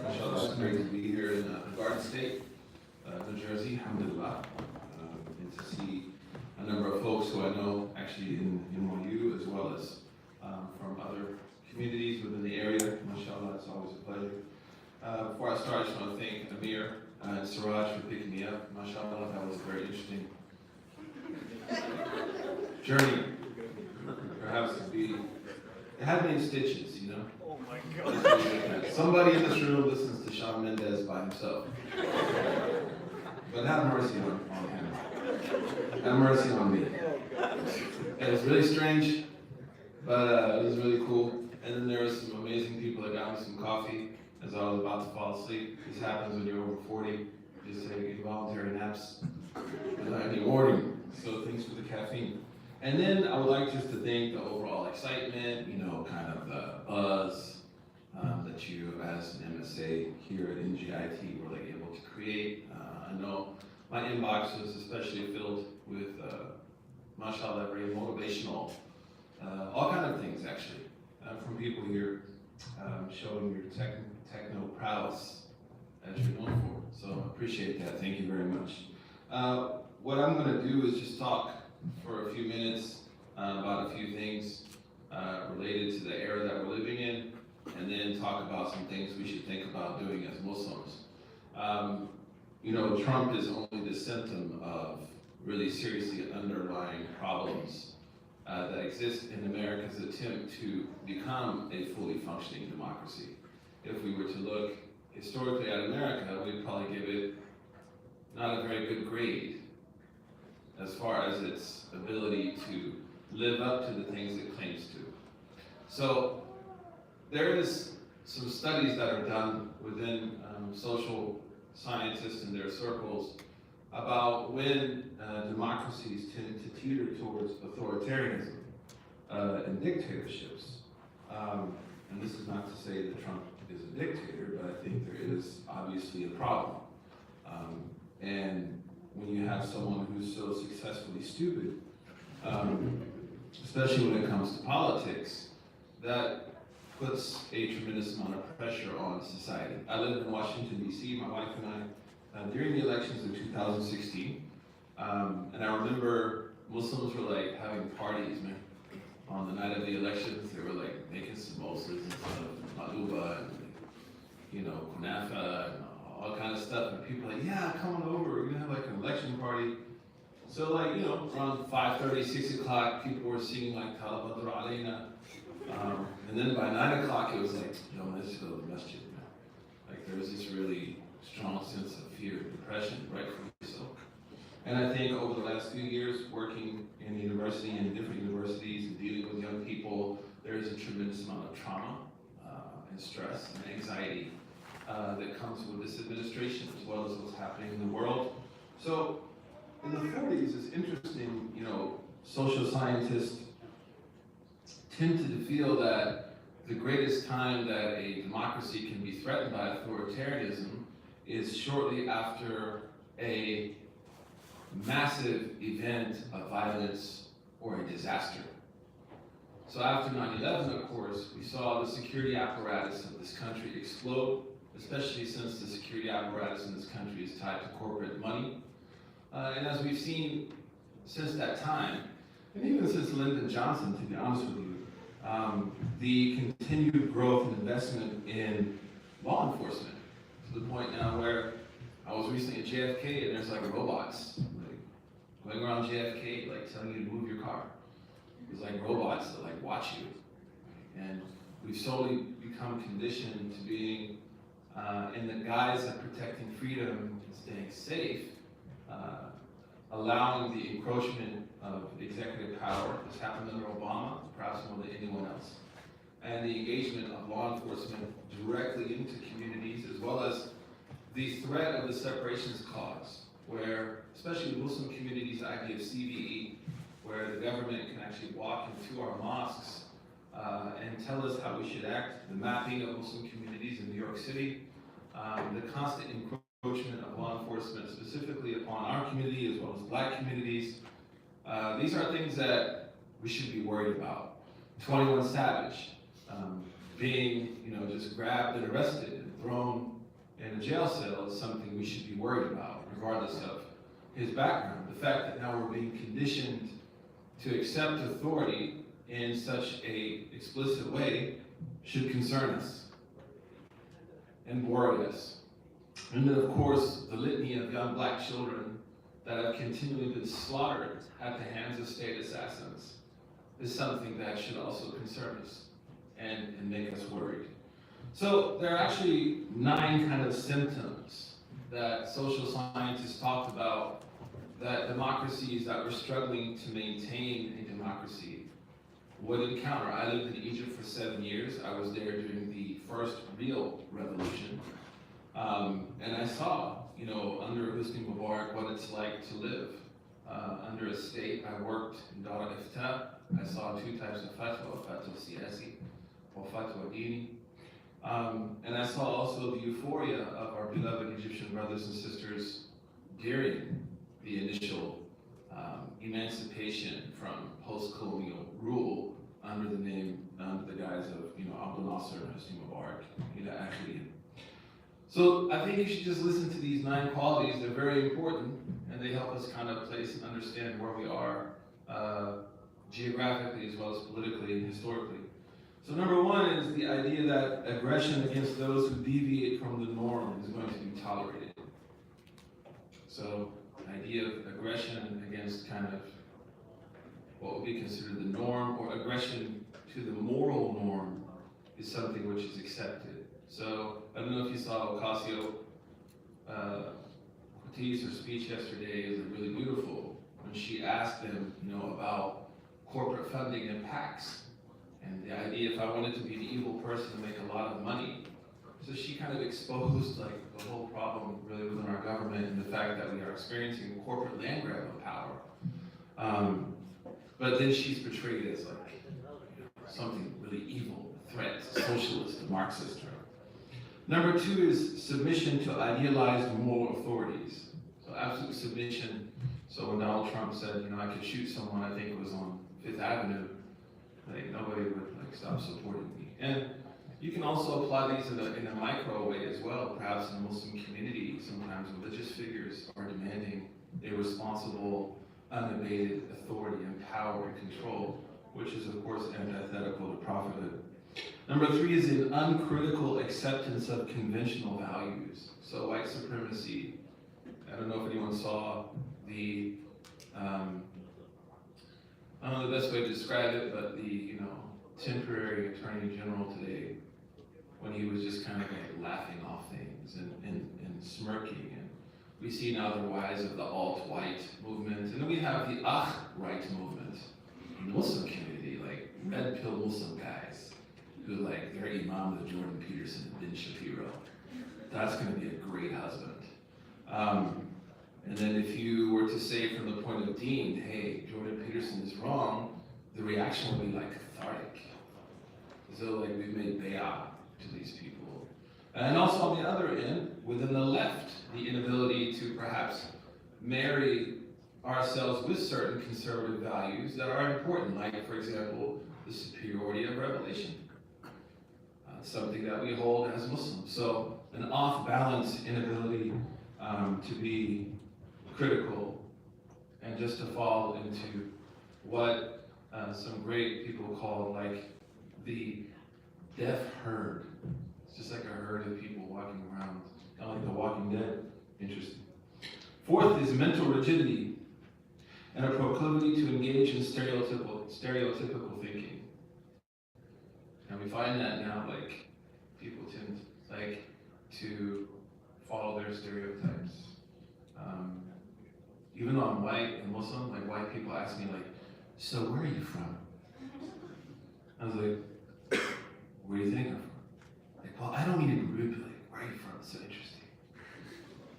Inshallah, it's great to be here in the Garden State, New Jersey, alhamdulillah, and to see a number of folks who I know actually in NYU as well as from other communities within the area. Mashallah, it's always a pleasure. Before I start, I just want to thank Amir and Siraj for picking me up. Mashallah, that was a very interesting journey. Perhaps it had me in stitches, you know? Oh my God. Somebody in this room listens to Shawn Mendes by himself. But have mercy on him. Have mercy on me. It was really strange, but it was really cool. And then there were some amazing people that got me some coffee as I was about to fall asleep. This happens when you're over 40. Just take involuntary naps in the morning. So thanks for the caffeine. And then I would like just to thank the overall excitement, you know, kind of the buzz that you as an MSA here at NGIT were like able to create. I know my inbox was especially filled with, mashallah, very motivational, all kind of things actually, from people here showing your techno prowess as you're known for. So I appreciate that, thank you very much. What I'm gonna do is just talk for a few minutes about a few things related to the era that we're living in, and then talk about some things we should think about doing as Muslims. You know, Trump is only the symptom of really seriously underlying problems that exist in America's attempt to become a fully functioning democracy. If we were to look historically at America, we'd probably give it not a very good grade as far as its ability to live up to the things it claims to. So there is some studies that are done within social scientists and their circles about when democracies tend to teeter towards authoritarianism and dictatorships. And this is not to say that Trump is a dictator, but I think there is obviously a problem. And when you have someone who's so successfully stupid, especially when it comes to politics, that puts a tremendous amount of pressure on society. I live in Washington, D.C., my wife and I, during the elections of 2016, and I remember Muslims were like having parties, man. On the night of the elections, they were like making samosas instead of maluba and, you know, kunafa and all kind of stuff, and people were like, yeah, come on over, we're gonna have like an election party. So like, you know, around 5:30, 6 o'clock, people were singing like Talab Badr Alayna. And then by 9 o'clock, it was like, yo, let's go to the masjid, man. Like there was this really strong sense of fear and depression, rightfully so. And I think over the last few years, working in university and different universities and dealing with young people, there is a tremendous amount of trauma and stress and anxiety that comes with this administration, as well as what's happening in the world. So in the 40s, it's interesting, you know, social scientists tend to feel that the greatest time that a democracy can be threatened by authoritarianism is shortly after a massive event of violence or a disaster. So after 9/11, of course, we saw the security apparatus of this country explode, especially since the security apparatus in this country is tied to corporate money. And as we've seen since that time, and even since Lyndon Johnson, to be honest with you, the continued growth and investment in law enforcement, to the point now where I was recently at JFK and there's like robots like going around JFK, like telling you to move your car. There's like robots that like watch you. And we've slowly become conditioned to being in the guise of protecting freedom and staying safe, allowing the encroachment of executive power. This happened under Obama, perhaps more than anyone else. And the engagement of law enforcement directly into communities, as well as the threat of the separations clause, where, especially in Muslim communities, the idea of CVE, where the government can actually walk into our mosques and tell us how we should act, the mapping of Muslim communities in New York City, the constant encroachment of law enforcement, specifically upon our community as well as black communities. These are things that we should be worried about. 21 Savage being, you know, just grabbed and arrested and thrown in a jail cell is something we should be worried about, regardless of his background. The fact that now we're being conditioned to accept authority in such a explicit way should concern us and worry us. And then, of course, the litany of young black children that have continually been slaughtered at the hands of state assassins is something that should also concern us and make us worried. So there are actually 9 kind of symptoms that social scientists talked about that democracies that were struggling to maintain a democracy would encounter. I lived in Egypt for 7 years. I was there during the first real revolution. And I saw, under Hosni Mubarak, what it's like to live under a state. I worked in Dar al-Ifta. I saw 2 types of fatwa, fatwa siyasi or fatwa dini. And I saw also the euphoria of our beloved Egyptian brothers and sisters during the initial emancipation from post-colonial rule under the guise of, Abdel Nasser and Hosni Mubarak, actually. So I think you should just listen to these 9 qualities. They're very important, and they help us kind of place and understand where we are geographically as well as politically and historically. So number 1 is the idea that aggression against those who deviate from the norm is going to be tolerated. So the idea of aggression against kind of what would be considered the norm, or aggression to the moral norm, is something which is accepted. So I don't know if you saw Ocasio Cortez, her speech yesterday is really beautiful when she asked them, about corporate funding and PACs, and the idea if I wanted to be an evil person to make a lot of money. So she kind of exposed like the whole problem really within our government and the fact that we are experiencing a corporate land grab of power. But then she's portrayed as like something really evil, a threat, socialist, a Marxist. Number 2 is submission to idealized moral authorities. So absolute submission. So when Donald Trump said, I could shoot someone, I think it was on 5th Avenue, like nobody would stop supporting me. And you can also apply these in a micro way as well. Perhaps in the Muslim community, sometimes religious figures are demanding irresponsible, unabated authority and power and control, which is of course antithetical to prophethood. Number 3 is an uncritical acceptance of conventional values. So white supremacy, I don't know if anyone saw the, I don't know the best way to describe it, but the, temporary Attorney General today, when he was just kind of like laughing off things and smirking. And we see now the rise of the alt-white movement. And then we have the right movement in the Muslim community, like red pill Muslim guys who like their Imam, the Jordan Peterson and Ben Shapiro. That's going to be a great husband. And then if you were to say from the point of Dean, hey, Jordan Peterson is wrong, the reaction would be like cathartic. So like we've made bay'ah to these people. And also on the other end, within the left, the inability to perhaps marry ourselves with certain conservative values that are important, like for example, the superiority of revelation. Something that we hold as Muslims. So an off-balance inability to be critical and just to fall into what some great people call like the deaf herd. It's just like a herd of people walking around, kind of like The Walking Dead. Interesting. 4th is mental rigidity and a proclivity to engage in stereotypical thinking. And we find that now, like, people tend like to follow their stereotypes. Even though I'm white and Muslim, like white people ask me like, so where are you from? I was like, where do you think I'm from? Like, well, I don't mean to be rude, but like, where are you from? It's so interesting.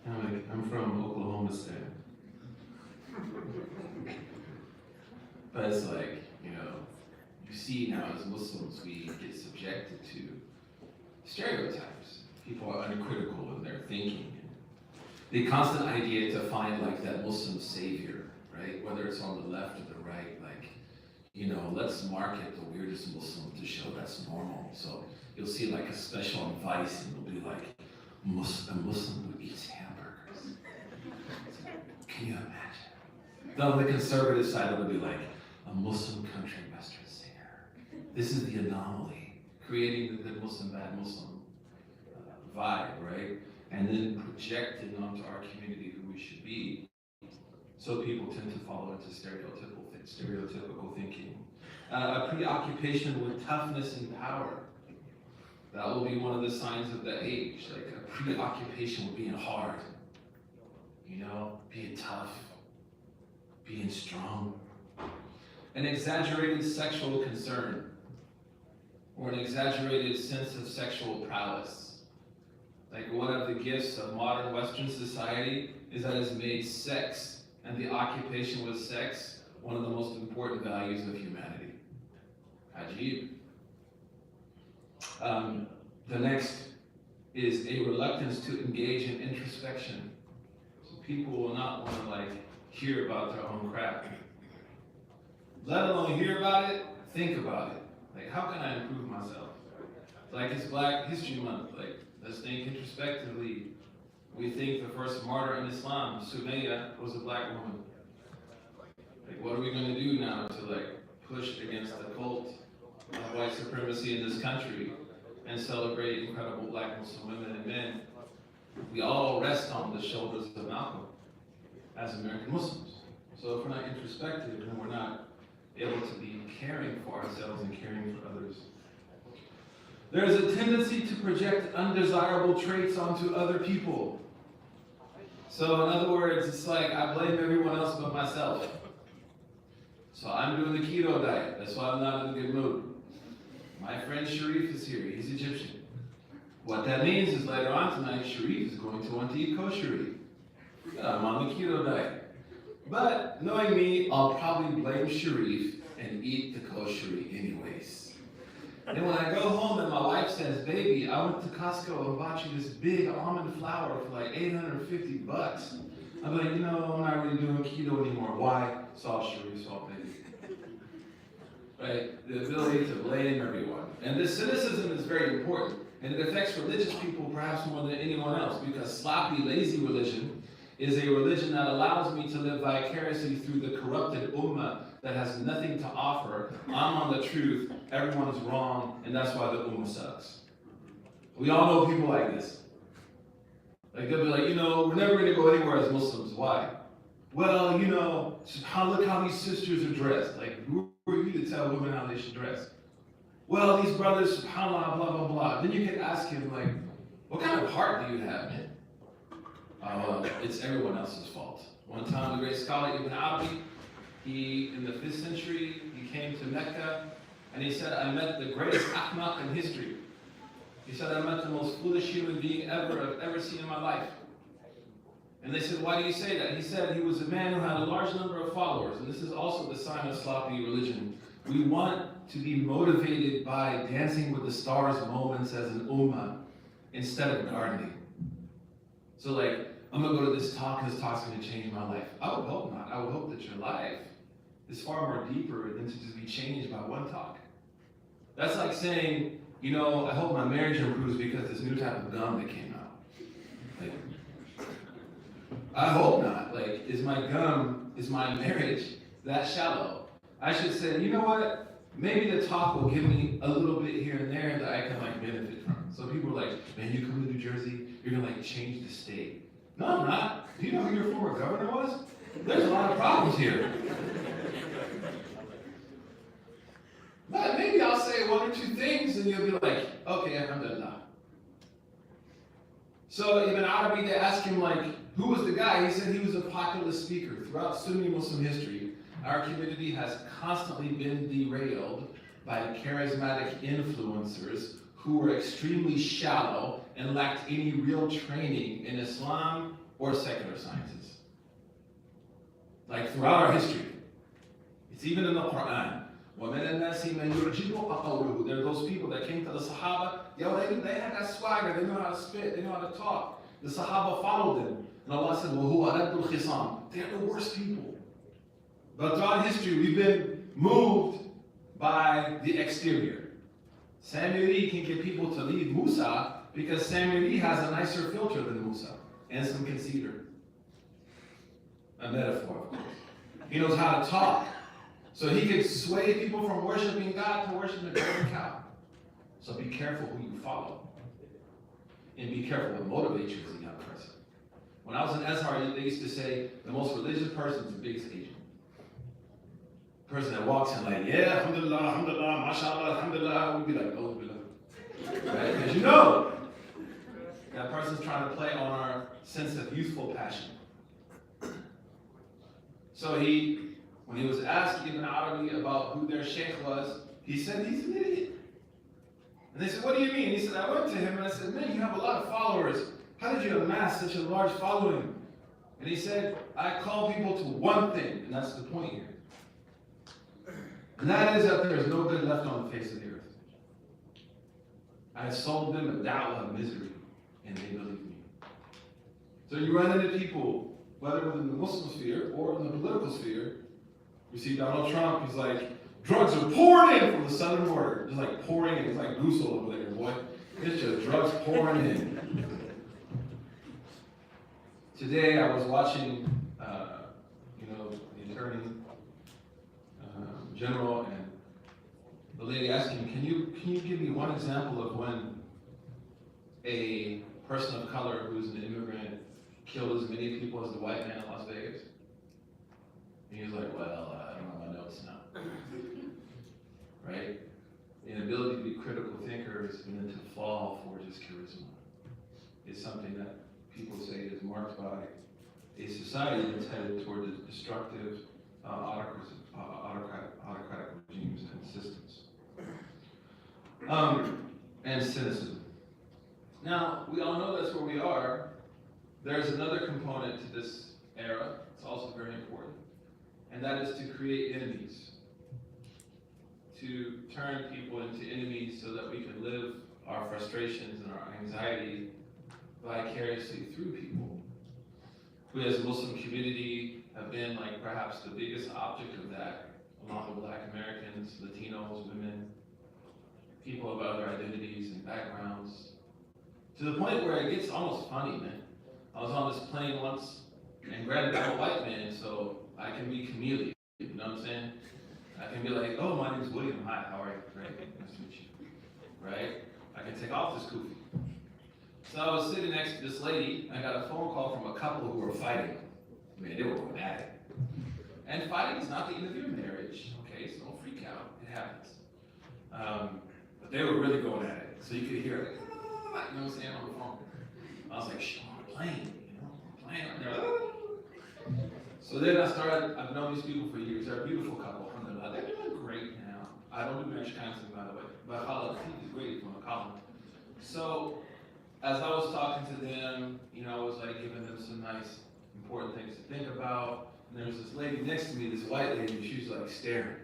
And I'm like, I'm from Oklahoma State. But it's like, you see now as Muslims, we get subjected to stereotypes. People are uncritical in their thinking. The constant idea to find like that Muslim savior, right? Whether it's on the left or the right, like, let's market the weirdest Muslim to show that's normal. So you'll see like a special on Vice and it'll be like, a Muslim who eats hamburgers. Can you imagine? Then on the conservative side, it would be like a Muslim country western singer. This is the anomaly, creating the good Muslim, bad Muslim vibe, right? And then projecting onto our community who we should be. So people tend to follow into stereotypical thinking. A preoccupation with toughness and power. That will be one of the signs of the age, like a preoccupation with being hard. You know, being tough, being strong. An exaggerated sexual concern, or an exaggerated sense of sexual prowess. Like one of the gifts of modern Western society is that it's made sex and the occupation with sex one of the most important values of humanity. Ajib. The next is a reluctance to engage in introspection. So people will not want to hear about their own crap. Let alone hear about it, think about it. Like, how can I improve myself? Like, it's Black History Month. Like, let's think introspectively. We think the first martyr in Islam, Suhaib, was a Black woman. Like, what are we going to do now to push against the cult of white supremacy in this country and celebrate incredible Black Muslim women and men? We all rest on the shoulders of Malcolm as American Muslims. So if we're not introspective, then we're not able to be caring for ourselves and caring for others. There's a tendency to project undesirable traits onto other people. So in other words, it's like I blame everyone else but myself. So I'm doing the keto diet. That's why I'm not in a good mood. My friend Sharif is here. He's Egyptian. What that means is later on tonight, Sharif is going to want to eat kosher. I'm on the keto diet. But knowing me, I'll probably blame Sharif and eat the kosher anyways. And when I go home and my wife says, baby, I went to Costco and bought you this big almond flour for like $850. I'm like, I'm not really doing keto anymore. Why? Salt, Sharif, salt, baby. Right? The ability to blame everyone. And this cynicism is very important. And it affects religious people perhaps more than anyone else, because sloppy, lazy religion is a religion that allows me to live vicariously through the corrupted ummah that has nothing to offer. I'm on the truth, everyone's wrong, and that's why the ummah sucks. We all know people like this. Like they'll be like, we're never going to go anywhere as Muslims. Why? Well, look how these sisters are dressed. Like, who are you to tell women how they should dress? Well, these brothers, subhanAllah, blah, blah, blah. Then you can ask him, what kind of heart do you have, man? It's everyone else's fault. One time, the great scholar Ibn Arabi, in the 5th century, he came to Mecca, and he said, I met the greatest ahmaq in history. He said, I met the most foolish human being I've ever seen in my life. And they said, why do you say that? He said he was a man who had a large number of followers, and this is also the sign of sloppy religion. We want to be motivated by dancing with the stars moments as an ummah instead of gardening. So I'm going to go to this talk, and this talk's going to change my life. I would hope not. I would hope that your life is far more deeper than to just be changed by one talk. That's like saying, I hope my marriage improves because this new type of gum that came out. I hope not. Is my marriage that shallow? I should say, you know what? Maybe the talk will give me a little bit here and there that I can benefit from. So people are like, man, you come to New Jersey, you're gonna change the state. No, I'm not. Do you know who your former governor was? There's a lot of problems here. But maybe I'll say one or two things and you'll be like, okay, alhamdulillah. So Ibn Arabi, they asked him who was the guy? He said he was a popular speaker. Throughout Sunni Muslim history, our community has constantly been derailed by charismatic influencers who were extremely shallow and lacked any real training in Islam or secular sciences. Throughout our history. It's even in the Quran. وَمِنَ النَّاسِ مَنْ يُعْجِبُ قَوْلُهُ. There are those people that came to the Sahaba. They had that swagger. They knew how to spit. They knew how to talk. The Sahaba followed them. And Allah said, وَهُوَ رَدُّ الْخِصَامِ. They're the worst people. But throughout history, we've been moved by the exterior. Samiri can get people to leave Musa because Samuel Lee has a nicer filter than Musa and some concealer. A metaphor, of course. He knows how to talk. So he could sway people from worshiping God to worshiping the golden cow. So be careful who you follow. And be careful what motivates you as a young person. When I was in Azhar, they used to say, the most religious person is the biggest agent. The person that walks in like, yeah, alhamdulillah, alhamdulillah, mashallah, alhamdulillah, we'd be like, oh, billah. Right? Because you know, that person's trying to play on our sense of youthful passion. So when he was asked Ibn Arabi about who their sheikh was, he said, he's an idiot. And they said, what do you mean? He said, I went to him and I said, man, you have a lot of followers. How did you amass such a large following? And he said, I call people to one thing, and that's the point here. And that is that there is no good left on the face of the earth. I have sold them a da'wah of misery, and they believe me. So you run into people, whether within the Muslim sphere or in the political sphere. You see Donald Trump, he's like, drugs are pouring in from the southern border. Just like pouring in, it's like goose over there, boy. It's just drugs pouring in. Today I was watching, the Attorney General, and the lady asked him, can you give me one example of when a person of color who's an immigrant killed as many people as the white man in Las Vegas? And he was like, well, I don't know my notes now. Right? Inability to be critical thinkers and then to fall for just charisma is something that people say is marked by a society that's headed toward the destructive autocratic regimes and systems. And cynicism. Now, we all know that's where we are. There's another component to this era. It's also very important. And that is to create enemies. To turn people into enemies so that we can live our frustrations and our anxiety vicariously through people who, as a Muslim community, have been like perhaps the biggest object of that, along with Black Americans, Latinos, women, people of other identities and backgrounds, to the point where it gets almost funny, man. I was on this plane once, and granted I'm a white man, so I can be chameleon, you know what I'm saying? I can be like, oh, my name's William, hi, how are you? Great, nice to meet you, right? I can take off this kufi. So I was sitting next to this lady, and I got a phone call from a couple who were fighting. I mean, they were going at it. And fighting is not the end of your marriage, okay? So don't freak out, it happens. But they were really going at it. So you could hear, like, you know what I'm saying, on the phone. I was like, shh, I'm on a plane, I'm playing right there. So then I've known these people for years. They're a beautiful couple, alhamdulillah. They're doing great now. I don't do marriage counseling, by the way. But Allah, he's great if you want to call him. So, as I was talking to them, I was like giving them some nice, important things to think about. And there was this lady next to me, this white lady, and she was like staring.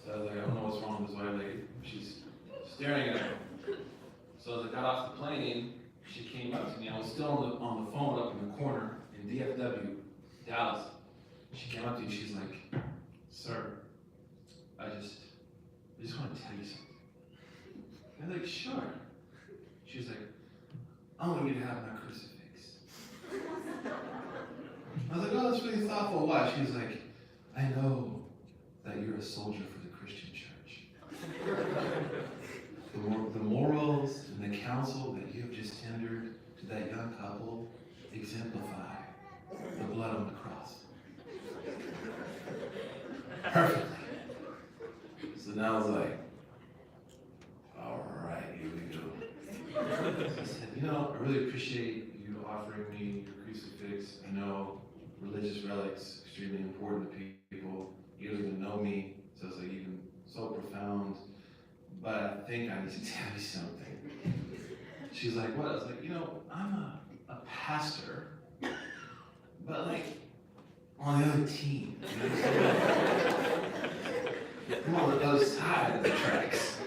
So I was like, I don't know what's wrong with this white lady. She's staring at me. So as I got off the plane, she came up to me. I was still on the phone up in the corner in DFW, Dallas. She came up to me, she's like, sir, I just want to tell you something. I'm like, sure. She's like, I want you to have my crucifix. I was like, oh, that's really thoughtful. Why? She's like, I know that you're a soldier for the Christian church. The morals and the counsel that you have just tendered to that young couple exemplify the blood on the cross. Perfectly. So now I was like, all right, here we go. So I said, I really appreciate you offering me your crucifix. I know religious relics extremely important to people. You don't even know me, so it's like even so profound. But I think I need to tell you something. She's like, what? I was like, I'm a pastor, but like on the other team. I'm on the other side of the tracks.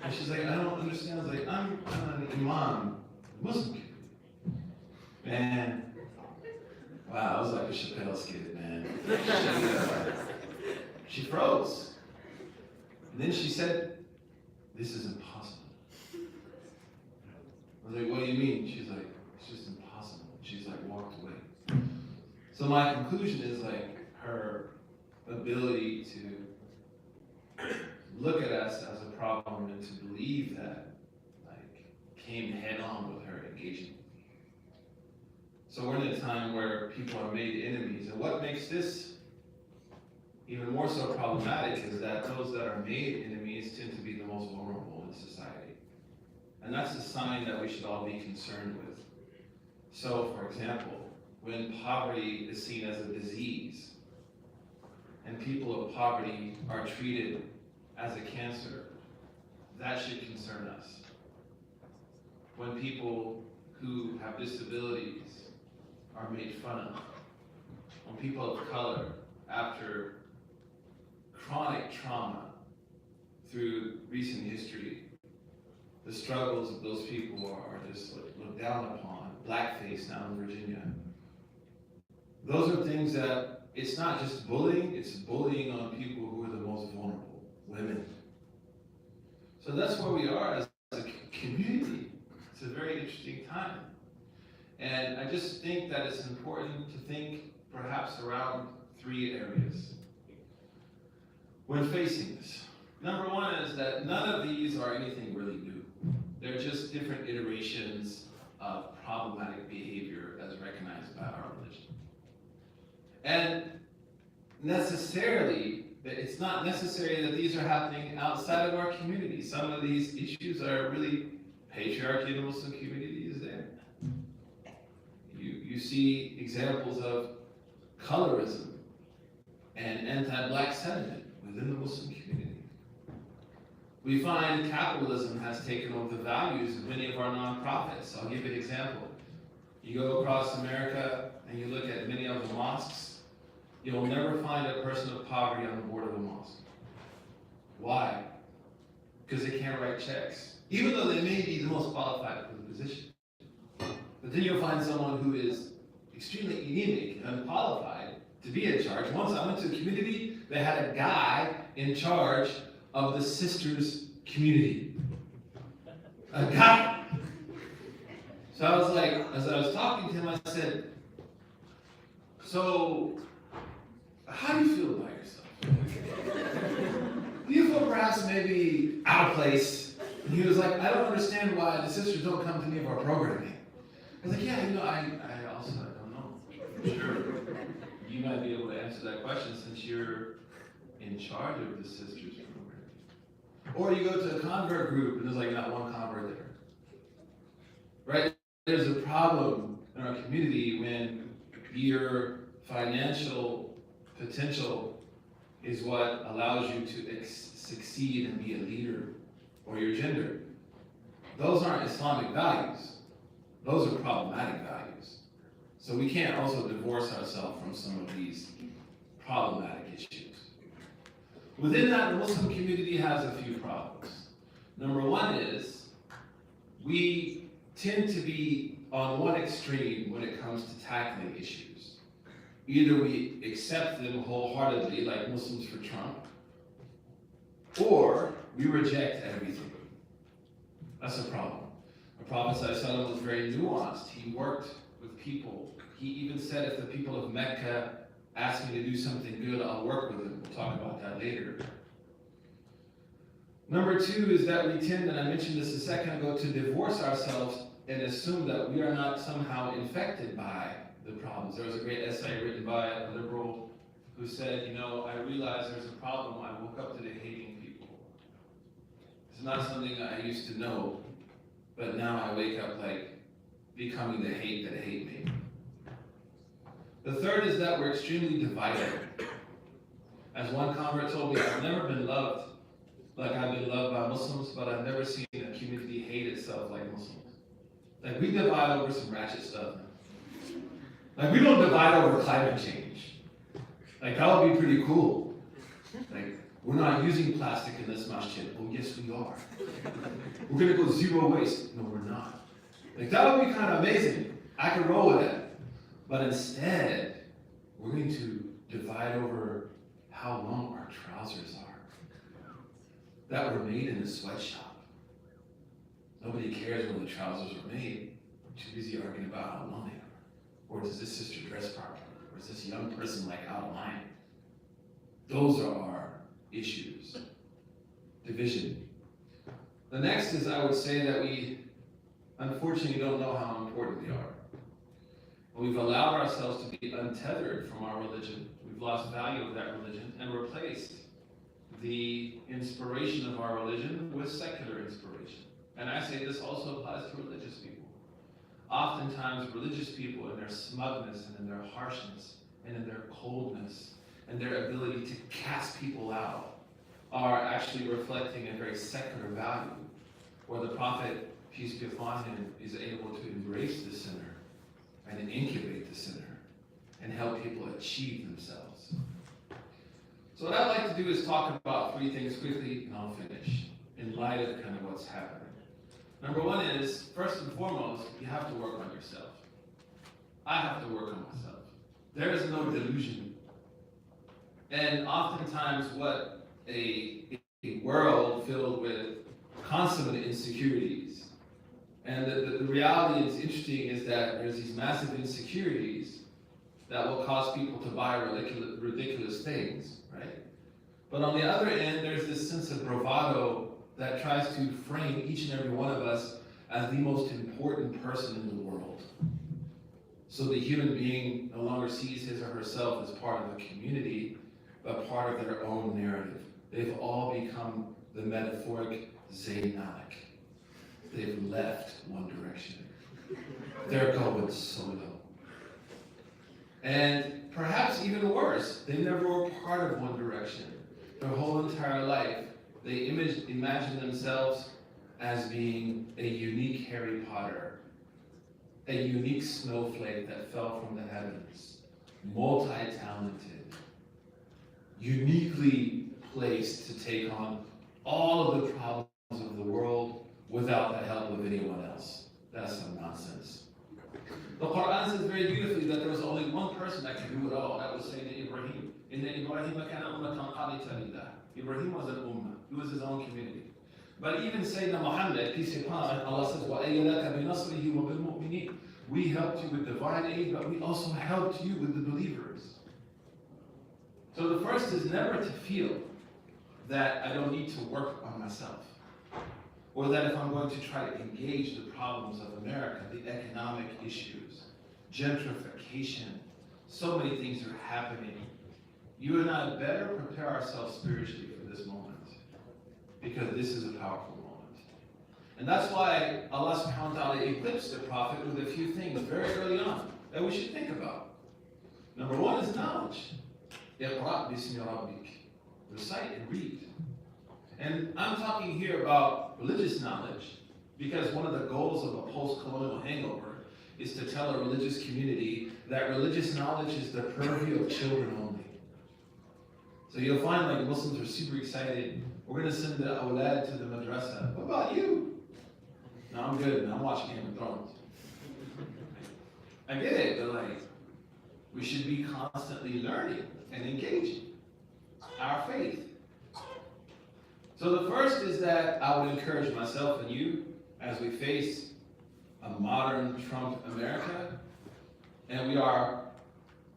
And she's like, I don't understand. I was like, I'm an Imam, Muslim kid. Man, wow, I was like a Chappelle skit, man. She froze. And then she said, this is impossible. do you mean? She's like, it's just impossible. She's like, walked away. So my conclusion is like, her ability to look at us as a problem and to believe that, like, came head on with her engagement. So we're in a time where people are made enemies, and what makes this even more so problematic is that those that are made enemies tend to be the most vulnerable in society. And that's a sign that we should all be concerned with. So, for example, when poverty is seen as a disease, and people of poverty are treated as a cancer, that should concern us. When people who have disabilities are made fun of, when people of color, after chronic trauma through recent history, the struggles of those people are just looked down upon, blackface now in Virginia. Those are things that, it's not just bullying, it's bullying on people who are the most vulnerable, women. So that's where we are as a community. It's a very interesting time. And I just think that it's important to think perhaps around 3 areas when facing this. Number one is that none of these are anything really new. They're just different iterations of problematic behavior as recognized by our religion. And necessarily, it's not necessary that these are happening outside of our community. Some of these issues are really patriarchy in the Muslim community is there. You see examples of colorism and anti-black sentiment within the Muslim community. We find capitalism has taken over the values of many of our nonprofits. I'll give you an example. You go across America and you look at many of the mosques, you'll never find a person of poverty on the board of a mosque. Why? Because they can't write checks, even though they may be the most qualified for the position. But then you'll find someone who is extremely anemic and unqualified to be in charge. Once I went to a community that had a guy in charge of the sisters community. A guy. So I was like, as I was talking to him, I said, so how do you feel about yourself? Do you feel perhaps maybe out of place? And he was like, I don't understand why the sisters don't come to any of our programming. I was like, yeah, I also don't know. Sure. You might be able to answer that question since you're in charge of the sisters program. Or you go to a convert group and there's like not one convert there. Right? There's a problem in our community when your financial potential is what allows you to succeed and be a leader, or your gender. Those aren't Islamic values. Those are problematic values. So we can't also divorce ourselves from some of these problematic issues. Within that, the Muslim community has a few problems. Number one is, we tend to be on one extreme when it comes to tackling issues. Either we accept them wholeheartedly, like Muslims for Trump, or we reject everything. That's a problem. The Prophet ﷺ was very nuanced. He worked with people. He even said, if the people of Mecca ask me to do something good, I'll work with them. We'll talk about that later. Number two is that we tend, and I mentioned this a second ago, to divorce ourselves and assume that we are not somehow infected by the problems. There was a great essay written by a liberal who said, I realized there's a problem. I woke up today hating people. It's not something I used to know, but now I wake up like becoming the hate that hate me. The third is that we're extremely divided. As one convert told me, I've never been loved like I've been loved by Muslims, but I've never seen a community hate itself like Muslims. Like, we divide over some ratchet stuff. Like, we don't divide over climate change. Like, that would be pretty cool. Like, we're not using plastic in this masjid. Oh, yes, we are. We're going to go zero waste. No, we're not. Like, that would be kind of amazing. I could roll with that. But instead, we're going to divide over how long our trousers are. That were made in a sweatshop. Nobody cares when the trousers were made. too busy arguing about how long they are. Or does this sister dress properly? Or is this young person like out of line? Those are our issues. Division. The next is, I would say, that we unfortunately don't know how important they are. We've allowed ourselves to be untethered from our religion. We've lost value of that religion and replaced the inspiration of our religion with secular inspiration. And I say this also applies to religious people. Oftentimes, religious people, in their smugness and in their harshness and in their coldness and their ability to cast people out, are actually reflecting a very secular value, where the Prophet, peace be upon him, is able to embrace the sinner and incubate the sinner and help people achieve themselves. So what I'd like to do is talk about three things quickly, and I'll finish, in light of kind of what's happening. Number one is, first and foremost, you have to work on yourself. I have to work on myself. There is no delusion. And oftentimes what a world filled with consummate insecurities, and the reality is interesting, is that there's these massive insecurities that will cause people to buy ridiculous things, right? But on the other end, there's this sense of bravado that tries to frame each and every one of us as the most important person in the world. So the human being no longer sees his or herself as part of the community, but part of their own narrative. They've all become the metaphoric Zaynalik. They've left one direction. They're going solo. And perhaps even worse, they never were part of one direction. Their whole entire life, they imagine themselves as being a unique Harry Potter, a unique snowflake that fell from the heavens, multi-talented, uniquely placed to take on all of the problems of the world without the help of anyone else. That's some nonsense. The Quran says very beautifully that there was only one person that could do it all. That was Sayyidina Ibrahim. Inna Ibrahim kana ummatan qanitan lillah. Ibrahim was an ummah. He was his own community. But even Sayyidina Muhammad, peace be upon him, Allah says, وَأَيَّدَكَ بِنَصْرِهِ وَبِالْمُؤْمِنِينَ. We helped you with divine aid, but we also helped you with the believers. So the first is never to feel that I don't need to work on myself, or that if I'm going to try to engage the problems of America, the economic issues, gentrification, so many things are happening. You and I better prepare ourselves spiritually for this moment, because this is a powerful moment. And that's why Allah subhanahu wa ta'ala equips the Prophet with a few things very early on that we should think about. Number one is knowledge. Iqra' bismi rabbik. Recite and read. And I'm talking here about religious knowledge, because one of the goals of a post-colonial hangover is to tell a religious community that religious knowledge is the purview of children only. So you'll find like Muslims are super excited. We're going to send the awlad to the madrasa. What about you? No, I'm good. I'm watching Game of Thrones. I get it, but like, we should be constantly learning and engaging our faith. So the first is that I would encourage myself and you, as we face a modern Trump America, and we are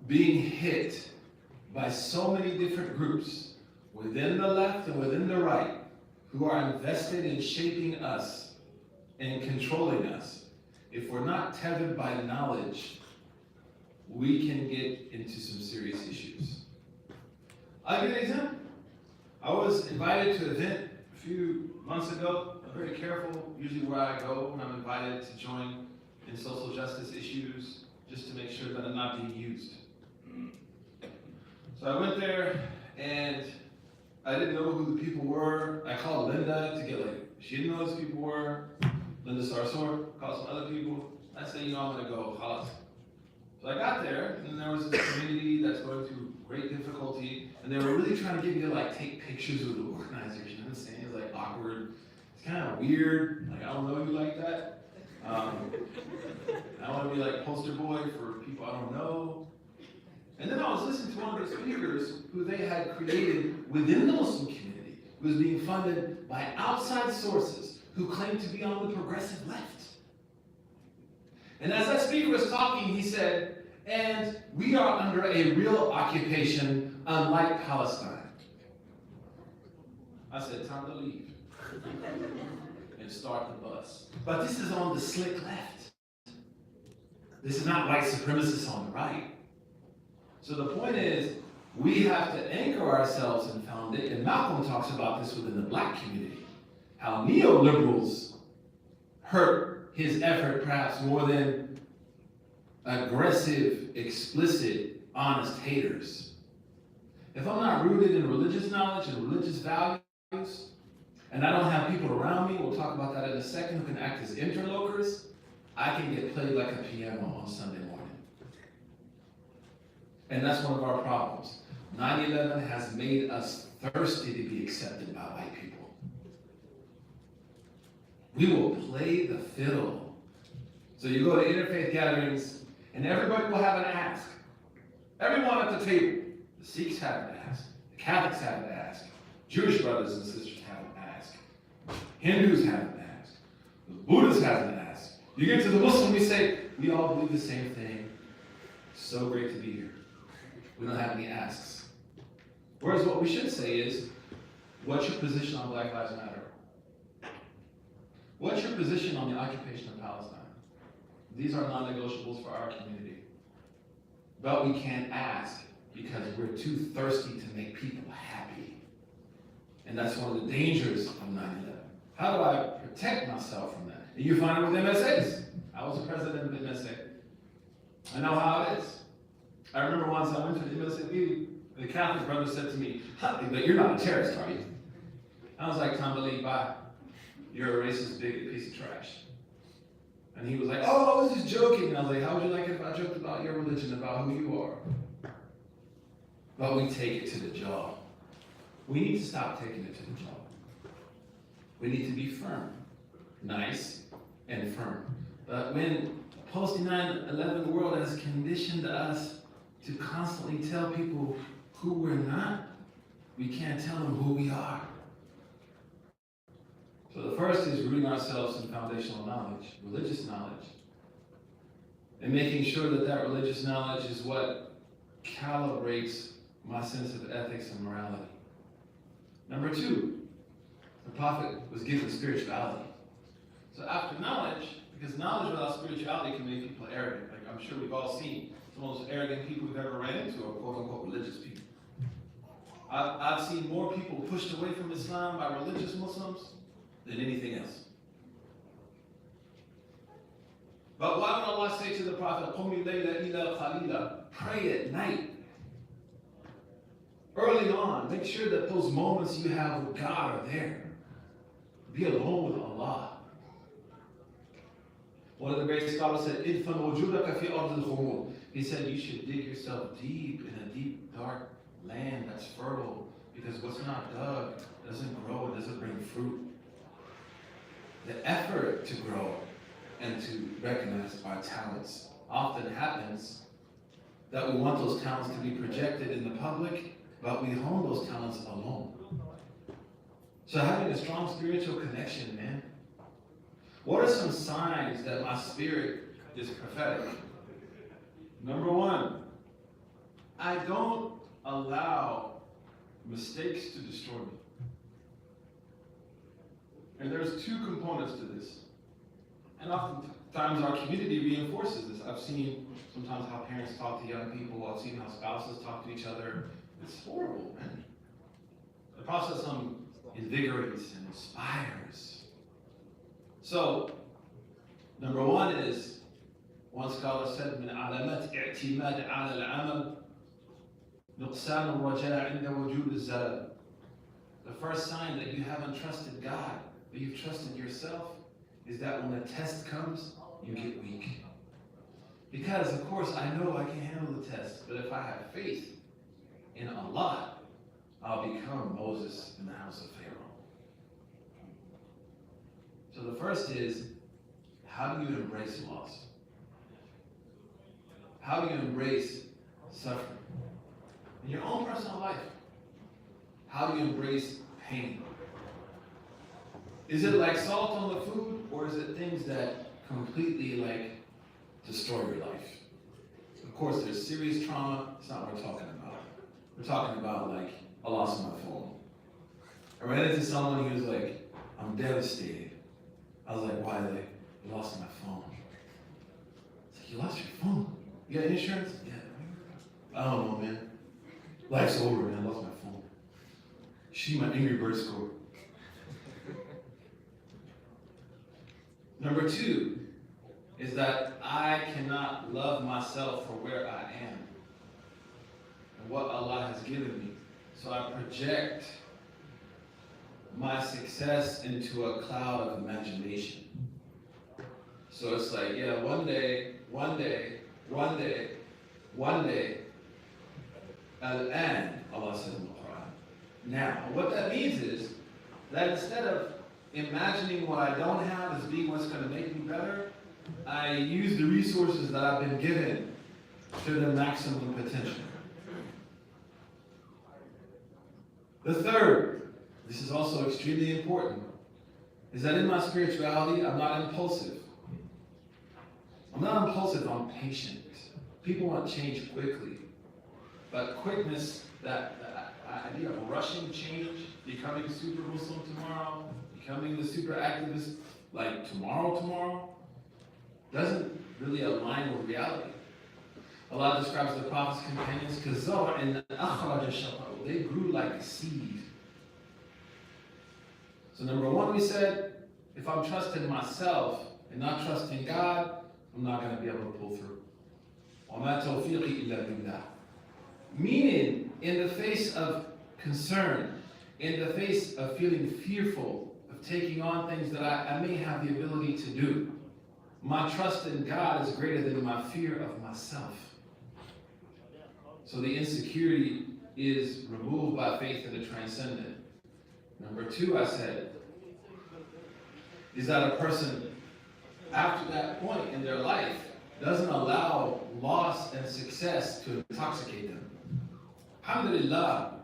being hit by so many different groups within the left and within the right who are invested in shaping us and controlling us. If we're not tethered by knowledge, we can get into some serious issues. I'll give you an example. I was invited to an event a few months ago. I'm very careful, usually where I go when I'm invited to join in social justice issues, just to make sure that I'm not being used. So I went there, and I didn't know who the people were. I called Linda to get she didn't know who these people were. Linda Sarsour called some other people. I said, I'm gonna go, khalas. So I got there, and there was this community that's going through great difficulty, and they were really trying to get me to take pictures with the organizers. You know what I'm saying? It's awkward. It's kind of weird. I don't know you like that. I want to be poster boy for people I don't know. And then I was listening to one of the speakers who they had created within the Muslim community, who was being funded by outside sources who claimed to be on the progressive left. And as that speaker was talking, he said, and we are under a real occupation unlike Palestine. I said, time to leave and start the bus. But this is on the slick left. This is not white supremacists on the right. So the point is, we have to anchor ourselves in foundation. And Malcolm talks about this within the black community. How neoliberals hurt his effort perhaps more than aggressive, explicit, honest haters. If I'm not rooted in religious knowledge and religious values, and I don't have people around me, we'll talk about that in a second, who can act as interlocutors, I can get played like a piano on Sunday morning. And that's one of our problems. 9/11 has made us thirsty to be accepted by white people. We will play the fiddle. So you go to interfaith gatherings, and everybody will have an ask. Everyone at the table. The Sikhs have an ask. The Catholics have an ask. Jewish brothers and sisters have an ask. Hindus have an ask. The Buddhists have an ask. You get to the Muslim, we say, we all believe the same thing. So great to be here. We don't have any asks. Whereas what we should say is, what's your position on Black Lives Matter? What's your position on the occupation of Palestine? These are non-negotiables for our community. But we can't ask because we're too thirsty to make people happy. And that's one of the dangers of 9/11. How do I protect myself from that? And you find it with MSAs. I was the president of MSA. I know how it is. I remember once I went to the MSA meeting, the Catholic brother said to me, but you're not a terrorist, are you? I was like, Tom, believe bye. You're a racist, bigot piece of trash. And he was like, oh, I was just joking. And I was like, how would you like it if I joked about your religion, about who you are? But we take it to the jaw. We need to stop taking it to the jaw. We need to be firm, nice, and firm. But when post-9/11 world has conditioned us to constantly tell people who we're not, we can't tell them who we are. So the first is rooting ourselves in foundational knowledge, religious knowledge, and making sure that that religious knowledge is what calibrates my sense of ethics and morality. Number two, the prophet was given spirituality. So after knowledge, because knowledge without spirituality can make people arrogant. Like I'm sure we've all seen, some of the most arrogant people we've ever ran into are quote-unquote religious people. I've seen more people pushed away from Islam by religious Muslims than anything else. But why would Allah say to the Prophet, "Qum layla ila qalila"? Pray at night. Early on, make sure that those moments you have with God are there. Be alone with Allah. One of the great scholars said, "Idfan wujudaka fi ard al-khumul." He said you should dig yourself deep in a deep, dark land that's fertile, because what's not dug doesn't grow, it doesn't bring fruit. The effort to grow and to recognize our talents often happens that we want those talents to be projected in the public, but we hone those talents alone. So having a strong spiritual connection, man. What are some signs that my spirit is prophetic? Number one, I don't allow mistakes to destroy me. And there's two components to this. And oftentimes our community reinforces this. I've seen sometimes how parents talk to young people. I've seen how spouses talk to each other. It's horrible, man. The process invigorates and inspires. So, number one is, one scholar said, من علامات اعتماد على العمل نقصان الرجاء عند وجود الزلل. The first sign that you haven't trusted God, but you've trusted yourself, is that when a test comes, you get weak. Because, of course, I know I can handle the test, but if I have faith in Allah, I'll become Moses in the house of Pharaoh. So the first is, how do you embrace loss? How do you embrace suffering? In your own personal life, how do you embrace pain? Is it like salt on the food, or is it things that completely destroy your life. Of course, there's serious trauma. It's not what we're talking about. We're talking about like, I lost my phone. I ran into someone who was like, I'm devastated. I was like, why? Like, you lost my phone. It's like, you lost your phone? You got insurance? Yeah. I don't know, man. Life's over, man. I lost my phone. She my Angry Bird score. Number 2 is that I cannot love myself for where I am and what Allah has given me. So I project my success into a cloud of imagination. So it's like, yeah, one day, and Allah says in the Quran. Now, what that means is that instead of imagining what I don't have as being what's going to make me better, I use the resources that I've been given to their maximum potential. The third, this is also extremely important, is that in my spirituality, I'm not impulsive. I'm not impulsive, I'm patient. People want change quickly. But quickness, that idea of rushing change, becoming super Muslim tomorrow, becoming the super activist like tomorrow, doesn't really align with reality. Allah describes the Prophet's companions, they grew like a seed. So number 1, we said, if I'm trusting myself and not trusting God, I'm not going to be able to pull through. وَمَا تَوْفِيقِي إِلَّا بِاللَّهِ. Meaning, in the face of concern, in the face of feeling fearful of taking on things that I may have the ability to do, my trust in God is greater than my fear of myself. So the insecurity is removed by faith in the transcendent. Number 2, I said, is that a person, after that point in their life, doesn't allow loss and success to intoxicate them. Alhamdulillah,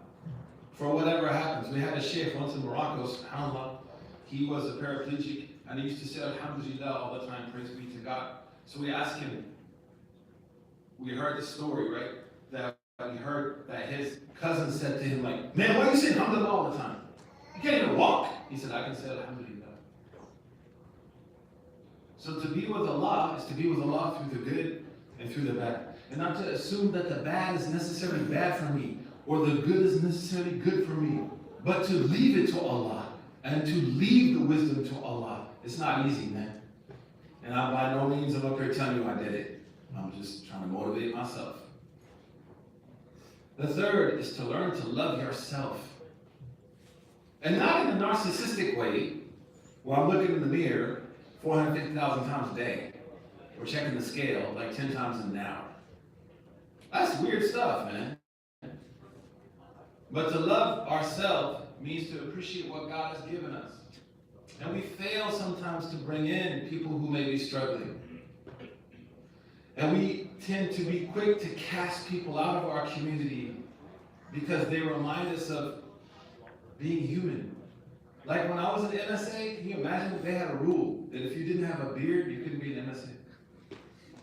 for whatever happens. We had a sheikh once in Morocco, subhanAllah. He was a paraplegic, and he used to say Alhamdulillah all the time, praise be to God. So we asked him, we heard the story, right? That we heard that his cousin said to him, like, man, why are you saying Alhamdulillah all the time? You can't even walk. He said, I can say Alhamdulillah. So to be with Allah is to be with Allah through the good and through the bad. And not to assume that the bad is necessarily bad for me, or the good is necessarily good for me, but to leave it to Allah, and to leave the wisdom to Allah. It's not easy, man. And I, by no means I'm up here telling you I did it. I'm just trying to motivate myself. The third is to learn to love yourself. And not in a narcissistic way, where I'm looking in the mirror 450,000 times a day, or checking the scale like 10 times in an hour. That's weird stuff, man. But to love ourselves means to appreciate what God has given us. And we fail sometimes to bring in people who may be struggling. And we tend to be quick to cast people out of our community because they remind us of being human. Like when I was in MSA, can you imagine if they had a rule that if you didn't have a beard, you couldn't be in MSA?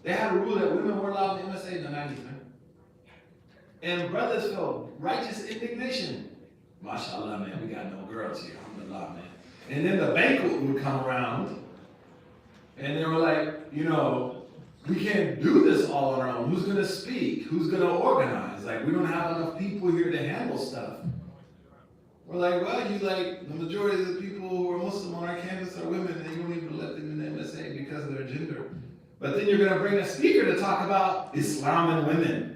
They had a rule that women were allowed in MSA in the 90s, man. And brothers felt righteous indignation. MashaAllah, man, we got no girls here. Alhamdulillah, man. And then the banquet would come around, and they were like, you know, we can't do this all on our own. Who's going to speak? Who's going to organize? Like, we don't have enough people here to handle stuff. We're like, well, you like, the majority of the people who are Muslim on our campus are women, and you don't even let them in the MSA because of their gender. But then you're going to bring a speaker to talk about Islam and women.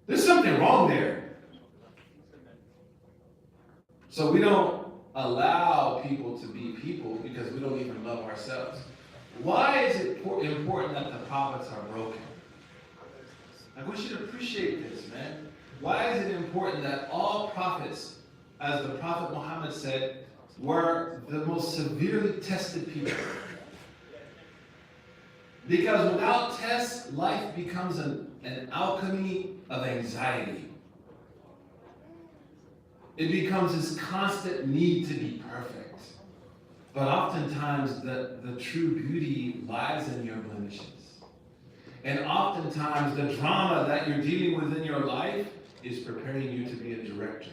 There's something wrong there. So we don't allow people to be people because we don't even love ourselves. Why is it important that the prophets are broken? I want you to appreciate this, man. Why is it important that all prophets, as the Prophet Muhammad said, were the most severely tested people? Because without tests, life becomes an alchemy of anxiety. It becomes this constant need to be perfect. But oftentimes the true beauty lies in your blemishes. And oftentimes the drama that you're dealing with in your life is preparing you to be a director.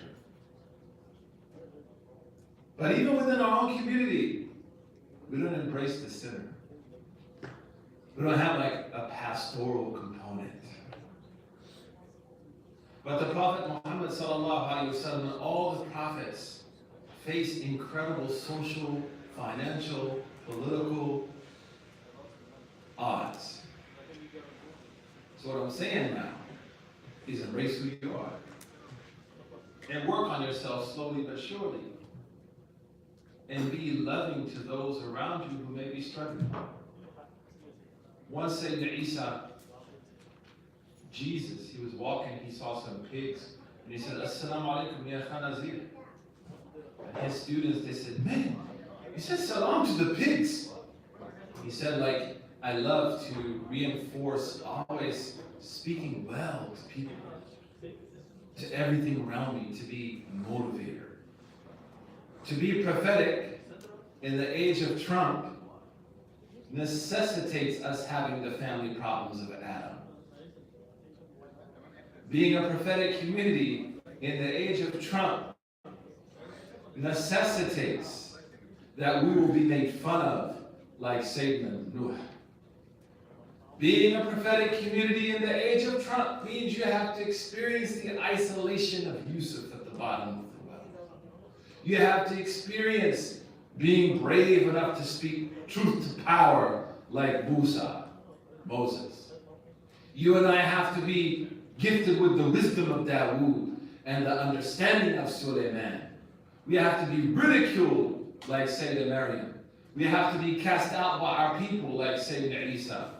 But even within our own community, we don't embrace the sinner. We don't have like a pastoral component. But the Prophet Muhammad sallallahu alaihi wasallam, all the prophets face incredible social, financial, political odds. So what I'm saying now is embrace who you are and work on yourself slowly but surely. And be loving to those around you who may be struggling. Once Sayyidina Isa, Jesus, he was walking, he saw some pigs, and he said, Assalamu alaikum ya khanazir. And his students, they said, man, you said salam to the pigs. He said, like, I love to reinforce always speaking well to people, to everything around me, to be a motivator. To be prophetic in the age of Trump necessitates us having the family problems of Adam. Being a prophetic community in the age of Trump necessitates that we will be made fun of like Sayyidina Nuh. Being a prophetic community in the age of Trump means you have to experience the isolation of Yusuf at the bottom of the well. You have to experience being brave enough to speak truth to power like Musa, Moses. You and I have to be gifted with the wisdom of Dawood and the understanding of Suleiman. We have to be ridiculed like Sayyidina Maryam. We have to be cast out by our people like Sayyidina Isa.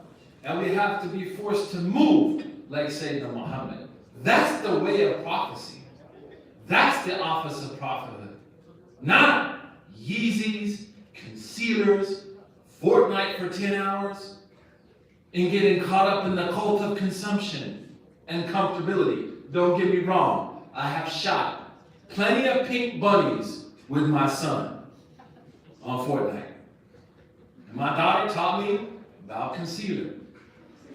And we have to be forced to move like Sayyidina Muhammad. That's the way of prophecy. That's the office of prophethood. Not Yeezys, concealers, Fortnite for 10 hours, and getting caught up in the cult of consumption and comfortability. Don't get me wrong. I have shot plenty of pink bunnies with my son on Fortnite. And my daughter taught me about concealer.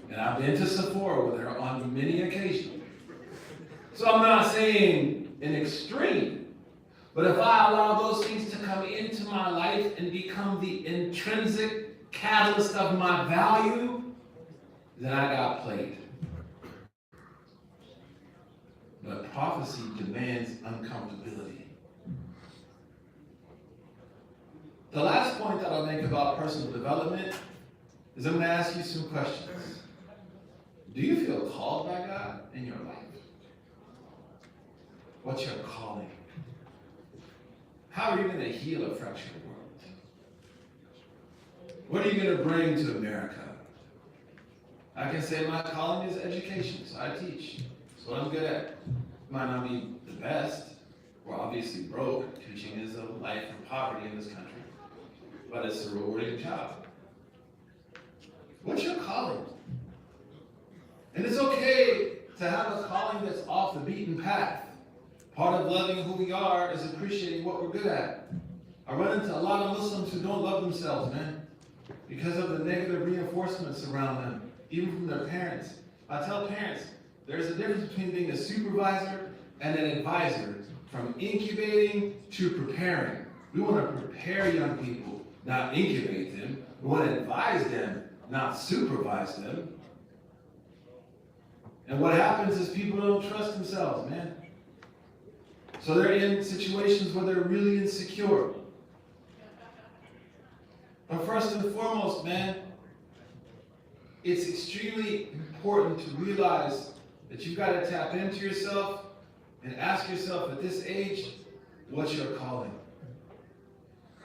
And I've been to Sephora with her on many occasions. So I'm not saying an extreme, but if I allow those things to come into my life and become the intrinsic catalyst of my value, then I got played. But prophecy demands uncomfortability. The last point that I'll make about personal development is I'm going to ask you some questions. Do you feel called by God in your life? What's your calling? How are you going to heal a fractured world? What are you going to bring to America? I can say my calling is education, so I teach. That's what I'm good at. Might not be the best. We're obviously broke. Teaching is a life of poverty in this country. But it's a rewarding job. What's your calling? And it's okay to have a calling that's off the beaten path. Part of loving who we are is appreciating what we're good at. I run into a lot of Muslims who don't love themselves, man, because of the negative reinforcements around them, even from their parents. I tell parents, there's a difference between being a supervisor and an advisor, from incubating to preparing. We want to prepare young people, not incubate them. We want to advise them, not supervise them. And what happens is people don't trust themselves, man. So they're in situations where they're really insecure. But first and foremost, man, it's extremely important to realize that you've got to tap into yourself and ask yourself at this age, what's your calling?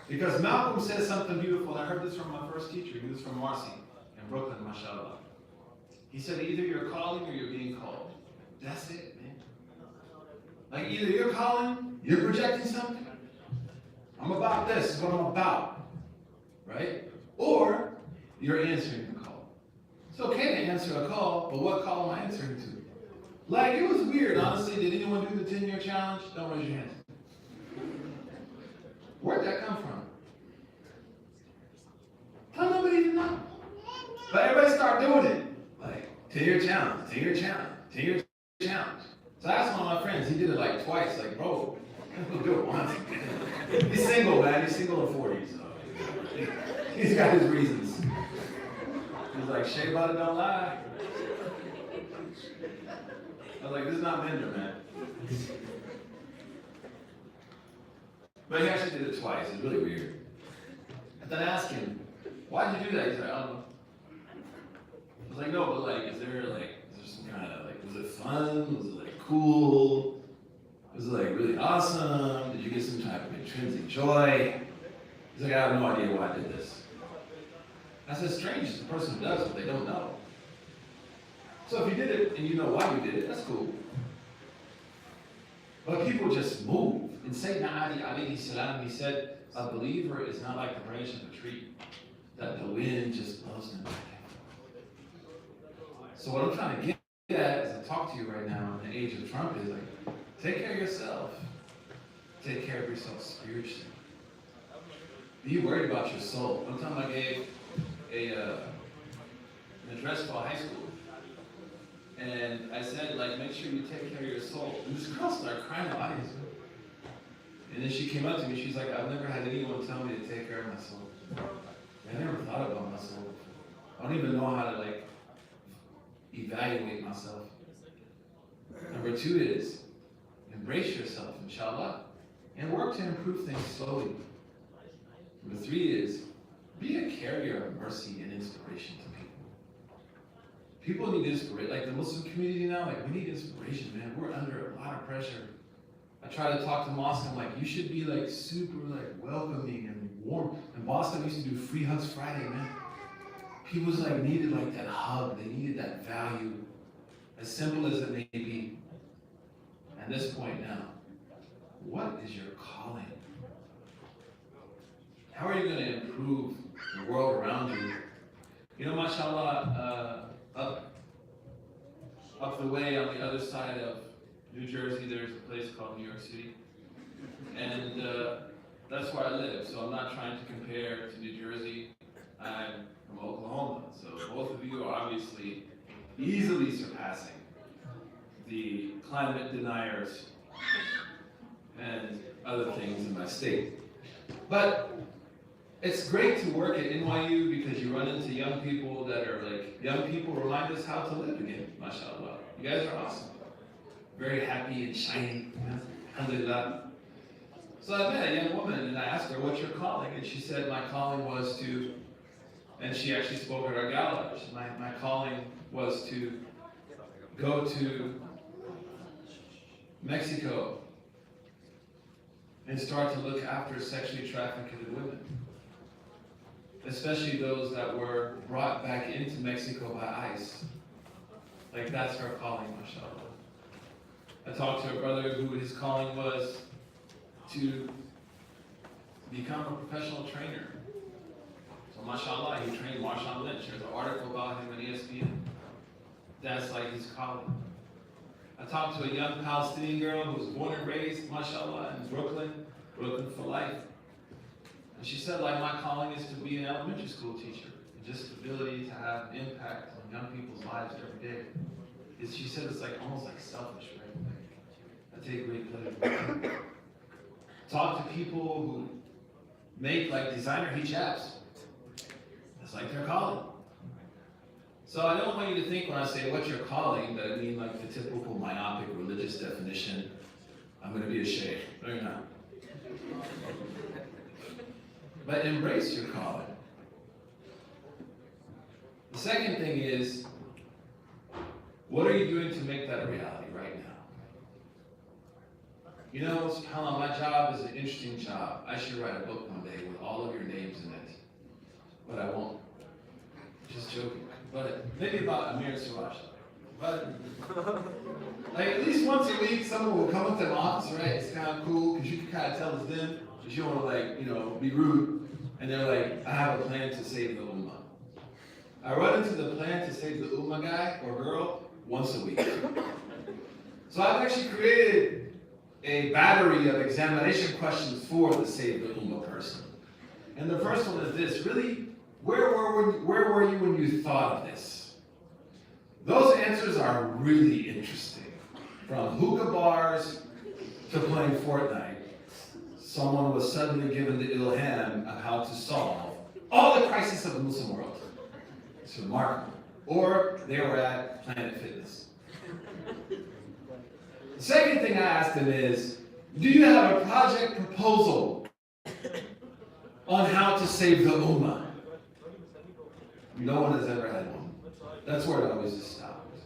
Because Malcolm said something beautiful. I heard this from my first teacher. He was from Marcy in Brooklyn, mashallah. He said, either you're calling or you're being called. That's it, man. Like either you're calling, you're projecting something. I'm about this, is what I'm about. Right? Or you're answering the call. It's okay to answer a call, but what call am I answering to? Like, it was weird, honestly. Did anyone do the 10-year challenge? Don't raise your hand. Where'd that come from? don't even know. But everybody start doing it. Like, 10-year challenge, 10-year challenge, 10-year challenge. So I asked one of my friends, he did it like twice, like, bro, we'll do it once. He's single, man, he's single in 40s. So he's got his reasons. He's like, Shea Butter don't lie. I was like, this is not Bender, man. But he actually did it twice. It's really weird. And then I asked him, why'd you do that? He's like, I don't know. I was like, no, but like, is there some kind of like, was it fun? Was it like cool? Was it like really awesome? Did you get some type of intrinsic joy? He's like, I have no idea why I did this. I said, strange is the person who does what they don't know. So if you did it and you know why you did it, that's cool. But people just move. And Sayyidina Ali alayhi salam, he said, a believer is not like the branch of a tree that the wind just blows them back. So what I'm trying to get at as I talk to you right now in the age of Trump is like, take care of yourself. Take care of yourself spiritually. Be worried about your soul. One time I gave an address to a high school. And I said, like, make sure you take care of your soul. And this girl started crying in the audience. And then she came up to me, she's like, I've never had anyone tell me to take care of my soul. I never thought about my soul before. I don't even know how to, like, evaluate myself. Number 2 is, embrace yourself, inshallah, and work to improve things slowly. Number 3 is, be a carrier of mercy and inspiration to people. People need inspiration. Like the Muslim community now, like we need inspiration, man. We're under a lot of pressure. I try to talk to mosques, I'm like, you should be like super like welcoming and warm. In Boston, we used to do Free Hugs Friday, man. People just like needed like that hug, they needed that value. As simple as it may be. At this point now, what is your calling? How are you going to improve the world around you? You know, mashallah, up the way on the other side of New Jersey, there's a place called New York City. And that's where I live. So I'm not trying to compare to New Jersey. I'm from Oklahoma. So both of you are obviously easily surpassing the climate deniers and other things in my state. But it's great to work at NYU because you run into young people that are like, young people remind us how to live again, mashallah. You guys are awesome. Very happy and shiny, alhamdulillah. So I met a young woman and I asked her, what's your calling? And she said, my calling was to, and she actually spoke at our gala. My calling was to go to Mexico and start to look after sexually trafficked women. Especially those that were brought back into Mexico by ICE. Like that's her calling, mashallah. I talked to a brother who his calling was to become a professional trainer. So mashallah, he trained Marshawn Lynch. There's an article about him on ESPN. That's like his calling. I talked to a young Palestinian girl who was born and raised, mashallah, in Brooklyn for life. And she said, like, my calling is to be an elementary school teacher. And just the ability to have an impact on young people's lives every day. She said it's like almost like selfish, right? Like, I take great pleasure. Talk to people who make like designer hijabs. That's like their calling. So I don't want you to think when I say what's your calling that I mean like the typical myopic religious definition. I'm going to be a sheikh. No, you're not. But embrace your calling. The second thing is, what are you doing to make that a reality right now? You know, subhanAllah, my job is an interesting job. I should write a book one day with all of your names in it. But I won't. Just joking. But maybe about Amir Suraj. But like at least once a week, someone will come up to my office, right? It's kind of cool because you can kind of tell it's them. Because you don't want to like, you know, be rude. And they're like, I have a plan to save the Ummah. I run into the plan to save the Ummah guy or girl once a week. So I've actually created a battery of examination questions for the Save the Ummah person. And the first one is this: really, where were you when you thought of this? Those answers are really interesting. From hookah bars to playing Fortnite, someone was suddenly given the ilham of how to solve all the crises of the Muslim world. It's remarkable. Or they were at Planet Fitness. The second thing I asked them is, do you have a project proposal on how to save the Ummah? No one has ever had one. That's where it always just stopped.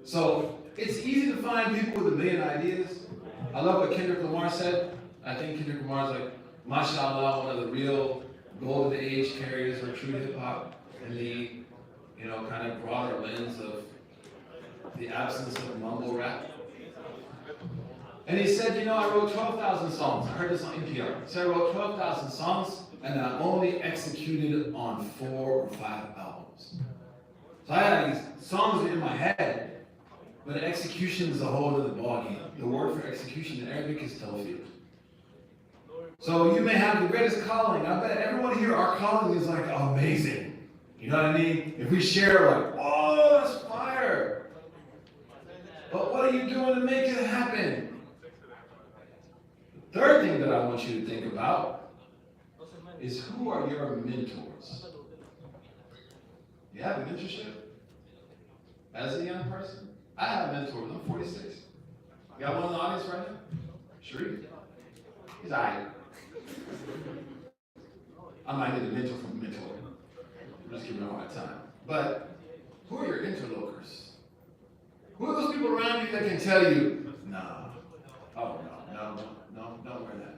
So it's easy to find people with a million ideas. I love what Kendrick Lamar said. I think Kendrick Lamar's like, mashallah, one of the real golden age carriers of true hip hop in the, kind of broader lens of the absence of mumble rap. And he said, I wrote 12,000 songs. I heard this on NPR. He said I wrote 12,000 songs and I only executed on 4 or 5 albums. So I had these songs in my head, but execution is a whole other ballgame. The word for execution in Arabic is tawfiq. So you may have the greatest calling. I bet everyone here, our calling is like amazing. You know what I mean? If we share like, whoa, that's fire. But what are you doing to make it happen? The third thing that I want you to think about is, who are your mentors? You have a mentorship? As a young person? I have mentors. I'm 46. You got one in the audience right now? Sharif? He's all right. I might need a mentor from a mentor. I'm just giving him a hard time. But who are your interlocutors? Who are those people around you that can tell you, no, don't wear that.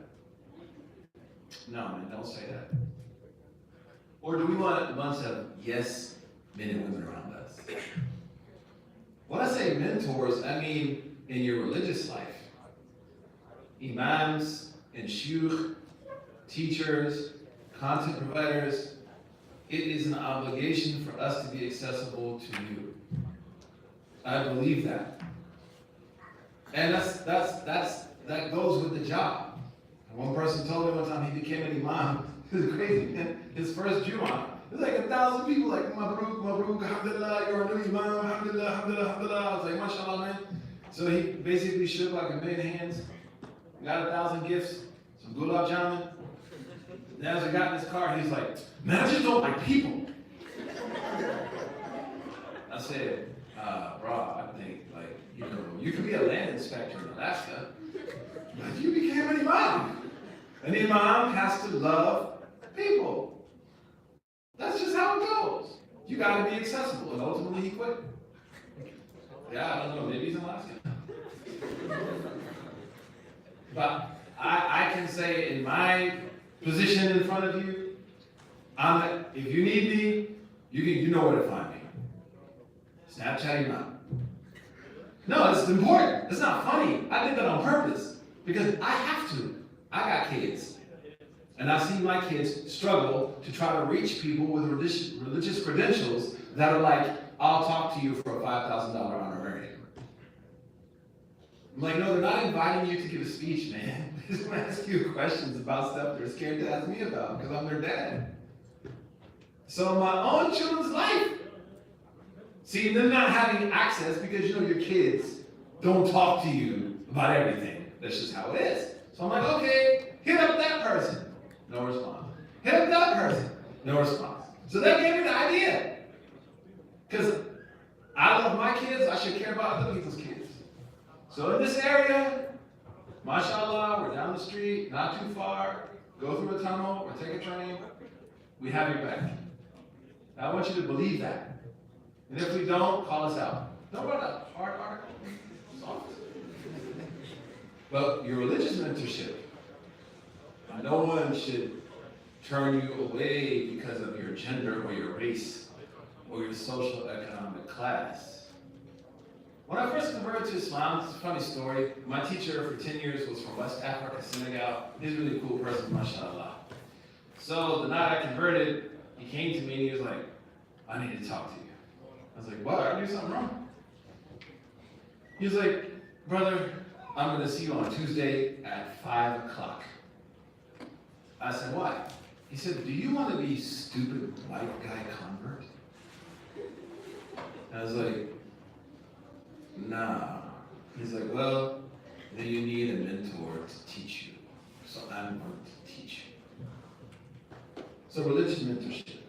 No, man, don't say that. Or do we want a bunch of yes men and women around us? When I say mentors, I mean in your religious life. Imams and shuyukh, teachers, content providers, it is an obligation for us to be accessible to you. I believe that. And that goes with the job. One person told me one time he became an imam. It was crazy, man. His first Jumu'ah, it was like 1,000 people like, Mabruk, alhamdulillah, you're a new imam, alhamdulillah, alhamdulillah. I was like, mashallah, man. So he basically shook like a million hands, got 1,000 gifts, some gulab jamun. Then as I got in his car, he's like, man, I just don't like people. I said, bro, I think, you could be a land inspector in Alaska, but you became an imam. An imam has to love people. That's just how it goes. You gotta be accessible, and ultimately he quit. Yeah, I don't know, maybe he's in Alaska. But I can say in my position in front of you, if you need me, you know where to find me. Snapchat Imam. No, it's important. It's not funny. I did that on purpose because I have to. I got kids. And I see my kids struggle to try to reach people with religious credentials that are like, I'll talk to you for a $5,000 honorarium. I'm like, no, they're not inviting you to give a speech, man. They're just going to ask you questions about stuff they're scared to ask me about because I'm their dad. So in my own children's life, see, them not having access because your kids don't talk to you about everything. That's just how it is. So I'm like, okay, hit up that person. No response. Hit up that person. No response. So that gave me the idea. Because I love my kids, I should care about other people's kids. So in this area, mashallah, we're down the street, not too far, go through a tunnel or take a train, we have your back. I want you to believe that. And if we don't, call us out. Don't write a hard article. Soft. But your religious mentorship, no one should turn you away because of your gender or your race or your social economic class. When I first converted to Islam, it's a funny story. My teacher for 10 years was from West Africa, Senegal. He's a really cool person, mashallah. So the night I converted, he came to me and he was like, I need to talk to you. I was like, what? I do something wrong? He was like, brother, I'm going to see you on Tuesday at 5 o'clock. I said, why? He said, do you want to be stupid white guy convert? And I was like, nah. He's like, well, then you need a mentor to teach you. So I'm going to teach you. So religious mentorship.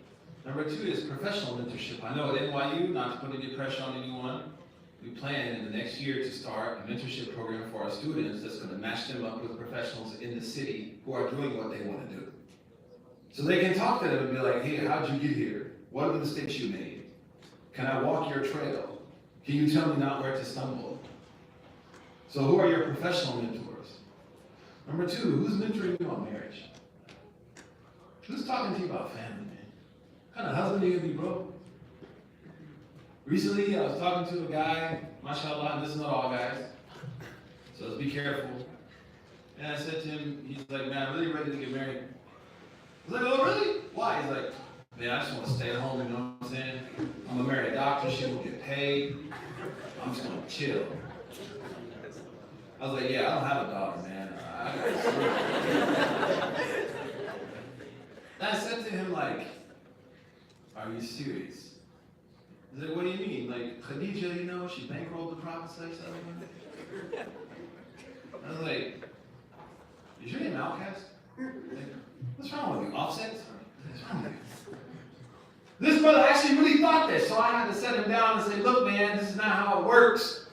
Number 2 is professional mentorship. I know at NYU, not to put any pressure on anyone, we plan in the next year to start a mentorship program for our students that's going to match them up with professionals in the city who are doing what they want to do. So they can talk to them and be like, hey, how'd you get here? What are the mistakes you made? Can I walk your trail? Can you tell me not where to stumble? So who are your professional mentors? Number 2, who's mentoring you on marriage? Who's talking to you about family, man? What kind of husband are you going to be, bro? Recently, I was talking to a guy, mashallah, and this is not all guys, so let's be careful. And I said to him, he's like, man, I'm really ready to get married. I was like, oh, really? Why? He's like, man, I just want to stay at home, you know what I'm saying? I'm going to marry a doctor, she will get paid. I'm just going to chill. I was like, yeah, I don't have a daughter, man. I got And I said to him, like, are you serious? He's like, what do you mean? Like, Khadija, you know, she bankrolled the Prophet ﷺ. I was like, is your name Outcast? Like, what's wrong with you? Offset? What's wrong with you? This brother actually really thought this, so I had to set him down and say, look, man, this is not how it works.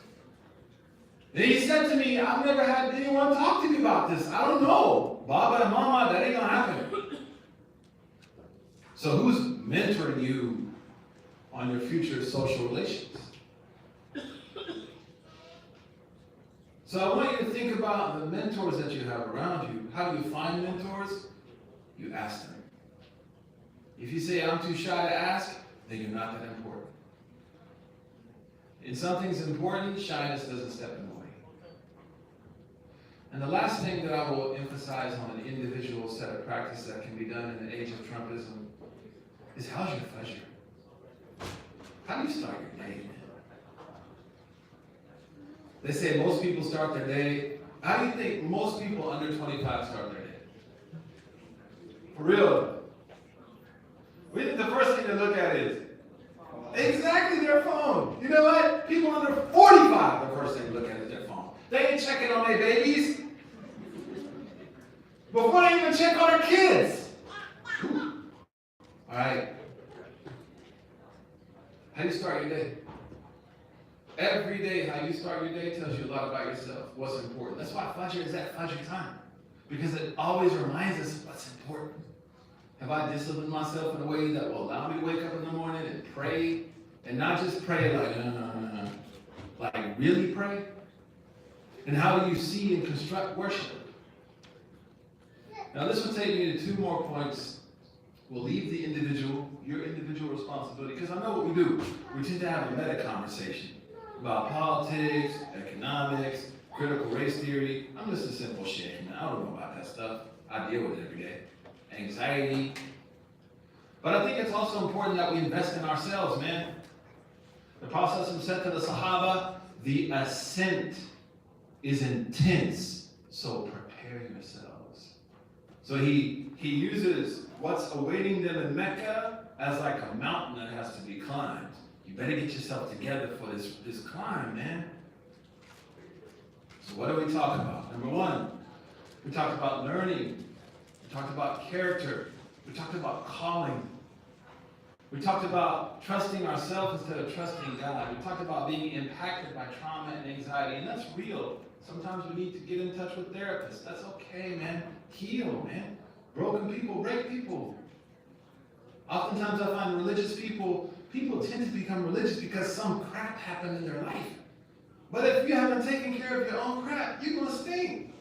And he said to me, I've never had anyone talk to me about this. I don't know. Baba and Mama, that ain't gonna happen. So who's mentoring you on your future social relations? So I want you to think about the mentors that you have around you. How do you find mentors? You ask them. If you say, I'm too shy to ask, then you're not that important. And something's important, shyness doesn't step in the way. And the last thing that I will emphasize on an individual set of practices that can be done in the age of Trumpism is how's your pleasure? How do you start your day, man? They say most people start their day. How do you think most people under 25 start their day? For real. We think the first thing to look at is exactly their phone. You know what? People under 45, the first thing to look at is their phone. They ain't checking on their babies. Before they even check on their kids. All right. How do you start your day? Every day, how you start your day tells you a lot about yourself, what's important. That's why Fajr is at Fajr time. Because it always reminds us of what's important. Have I disciplined myself in a way that will allow me to wake up in the morning and pray? And not just pray like really pray? And how do you see and construct worship? Now this will take me to 2 more points. We'll leave the individual, your individual responsibility, because I know what we do. We tend to have a meta conversation about politics, economics, critical race theory. I'm just a simple sheikh, man. I don't know about that stuff. I deal with it every day. Anxiety. But I think it's also important that we invest in ourselves, man. The Prophet said to the Sahaba, the ascent is intense, so prepare yourselves. So he uses what's awaiting them in Mecca as like a mountain that has to be climbed. You better get yourself together for this climb, man. So what do we talk about? Number 1, we talked about learning. We talked about character. We talked about calling. We talked about trusting ourselves instead of trusting God. We talked about being impacted by trauma and anxiety, and that's real. Sometimes we need to get in touch with therapists. That's okay, man. Heal, man. Broken people break people. Oftentimes I find religious people tend to become religious because some crap happened in their life. But if you haven't taken care of your own crap, you're going to stink.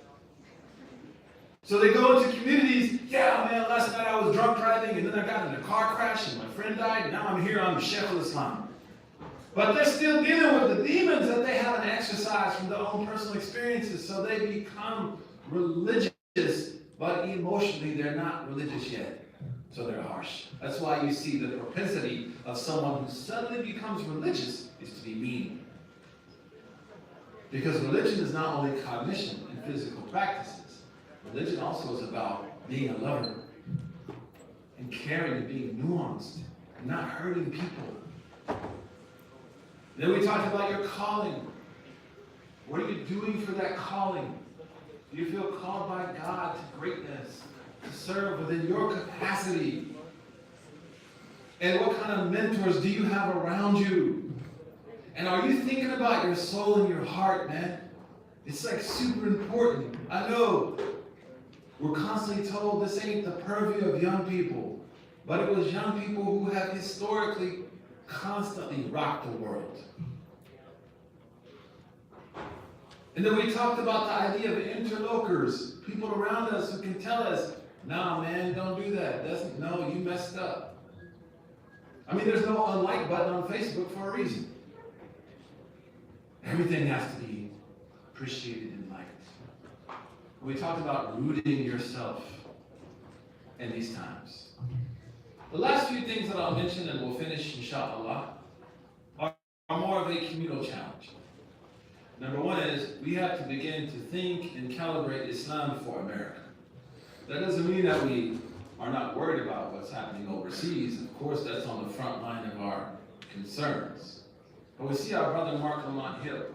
So they go into communities, yeah, man, last night I was drunk driving and then I got in a car crash and my friend died and now I'm here, I'm the Sheikh of Islam. But they're still dealing with the demons that they haven't exercised from their own personal experiences, so they become religious, but emotionally they're not religious yet. So they're harsh. That's why you see the propensity of someone who suddenly becomes religious is to be mean. Because religion is not only cognition and physical practices. Religion also is about being a lover. caring and being nuanced and not hurting people. Then we talked about your calling. What are you doing for that calling? Do you feel called by God to greatness, to serve within your capacity? And what kind of mentors do you have around you? And are you thinking about your soul and your heart, man? It's like super important. I know we're constantly told this ain't the purview of young people, but it was young people who have historically constantly rocked the world. And then we talked about the idea of interlocutors, people around us who can tell us, nah, man, don't do that. No, you messed up. I mean, there's no unlike button on Facebook for a reason. Everything has to be appreciated and liked. We talked about rooting yourself in these times. The last few things that I'll mention, and we'll finish, inshallah, are more of a communal challenge. Number one is we have to begin to think and calibrate Islam for America. That doesn't mean that we are not worried about what's happening overseas. Of course, that's on the front line of our concerns. But we see our brother Mark Lamont Hill,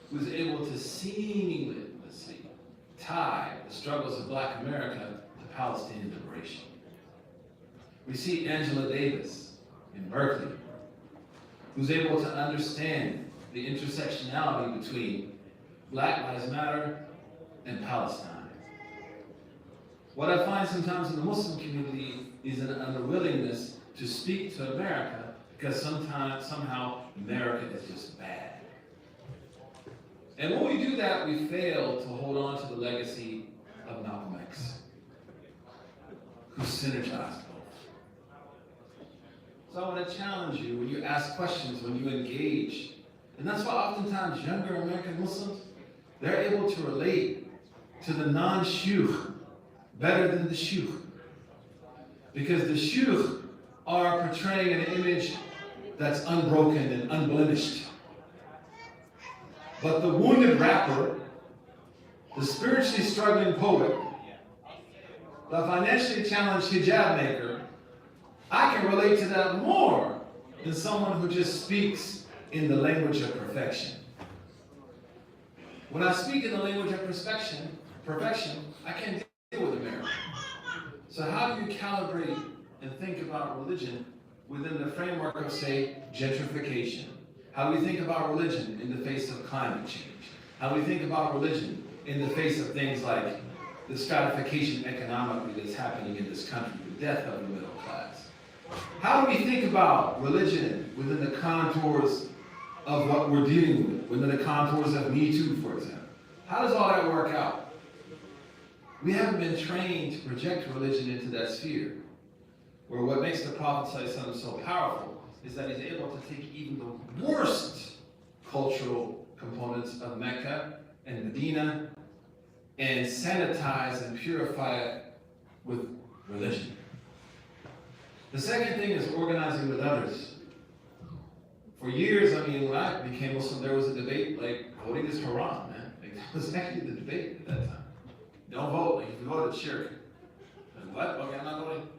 who's able to seamlessly tie the struggles of Black America to Palestinian liberation. We see Angela Davis in Berkeley, who's able to understand the intersectionality between Black Lives Matter and Palestine. What I find sometimes in the Muslim community is an unwillingness to speak to America because somehow America is just bad. And when we do that, we fail to hold on to the legacy of Malcolm X, who synergized both. So I want to challenge you when you ask questions, when you engage. And that's why oftentimes younger American Muslims, they're able to relate to the non-shuyukh better than the shuyukh. Because the shuyukh are portraying an image that's unbroken and unblemished. But the wounded rapper, the spiritually struggling poet, the financially challenged hijab maker, I can relate to that more than someone who just speaks in the language of perfection. When I speak in the language of perfection, I can't deal with America. So how do you calibrate and think about religion within the framework of, say, gentrification? How do we think about religion in the face of climate change? How do we think about religion in the face of things like the stratification economically that's happening in this country, the death of the middle class? How do we think about religion within the contours of what we're dealing with, within the contours of Me Too, for example? How does all that work out? We haven't been trained to project religion into that sphere, where what makes the Prophet ﷺ so powerful is that he's able to take even the worst cultural components of Mecca and Medina and sanitize and purify it with religion. The second thing is organizing with others. For years, I mean, when I became Muslim, there was a debate like voting is haram, man. Like, that was actually the debate at that time. Don't vote. Like, if you vote, it's shirk. Like, what? Okay, I'm not voting.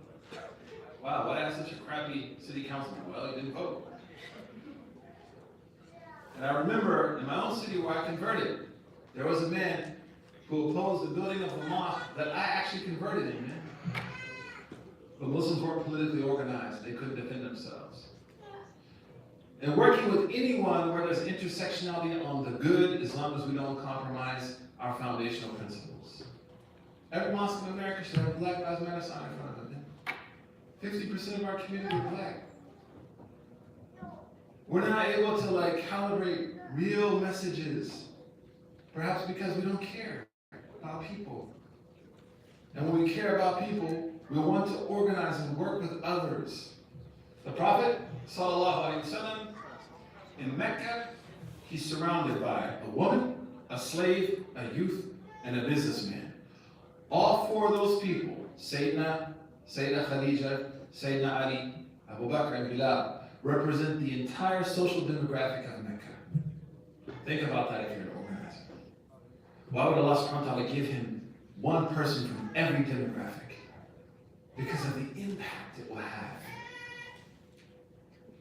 Wow, why have such a crappy city councilman? Well, he didn't vote. And I remember in my own city where I converted, there was a man who opposed the building of a mosque that I actually converted in, man. But Muslims weren't politically organized. They couldn't defend themselves. And working with anyone where there's intersectionality on the good, as long as we don't compromise our foundational principles. Every mosque in America should have a Black Lives Matter sign in front of it. 50% of our community are Black. We're not able to calibrate real messages, perhaps because we don't care about people. And when we care about people, we want to organize and work with others. The Prophet, sallallahu alaihi wasallam, in Mecca, he's surrounded by a woman, a slave, a youth, and a businessman. All four of those people, Sayyidina Khadija, Sayyidina Ali, Abu Bakr, and Bilal, represent the entire social demographic of Mecca. Think about that if you're an organizer. Why would Allah subhanahu wa ta'ala give him one person from every demographic? Because of the impact it will have.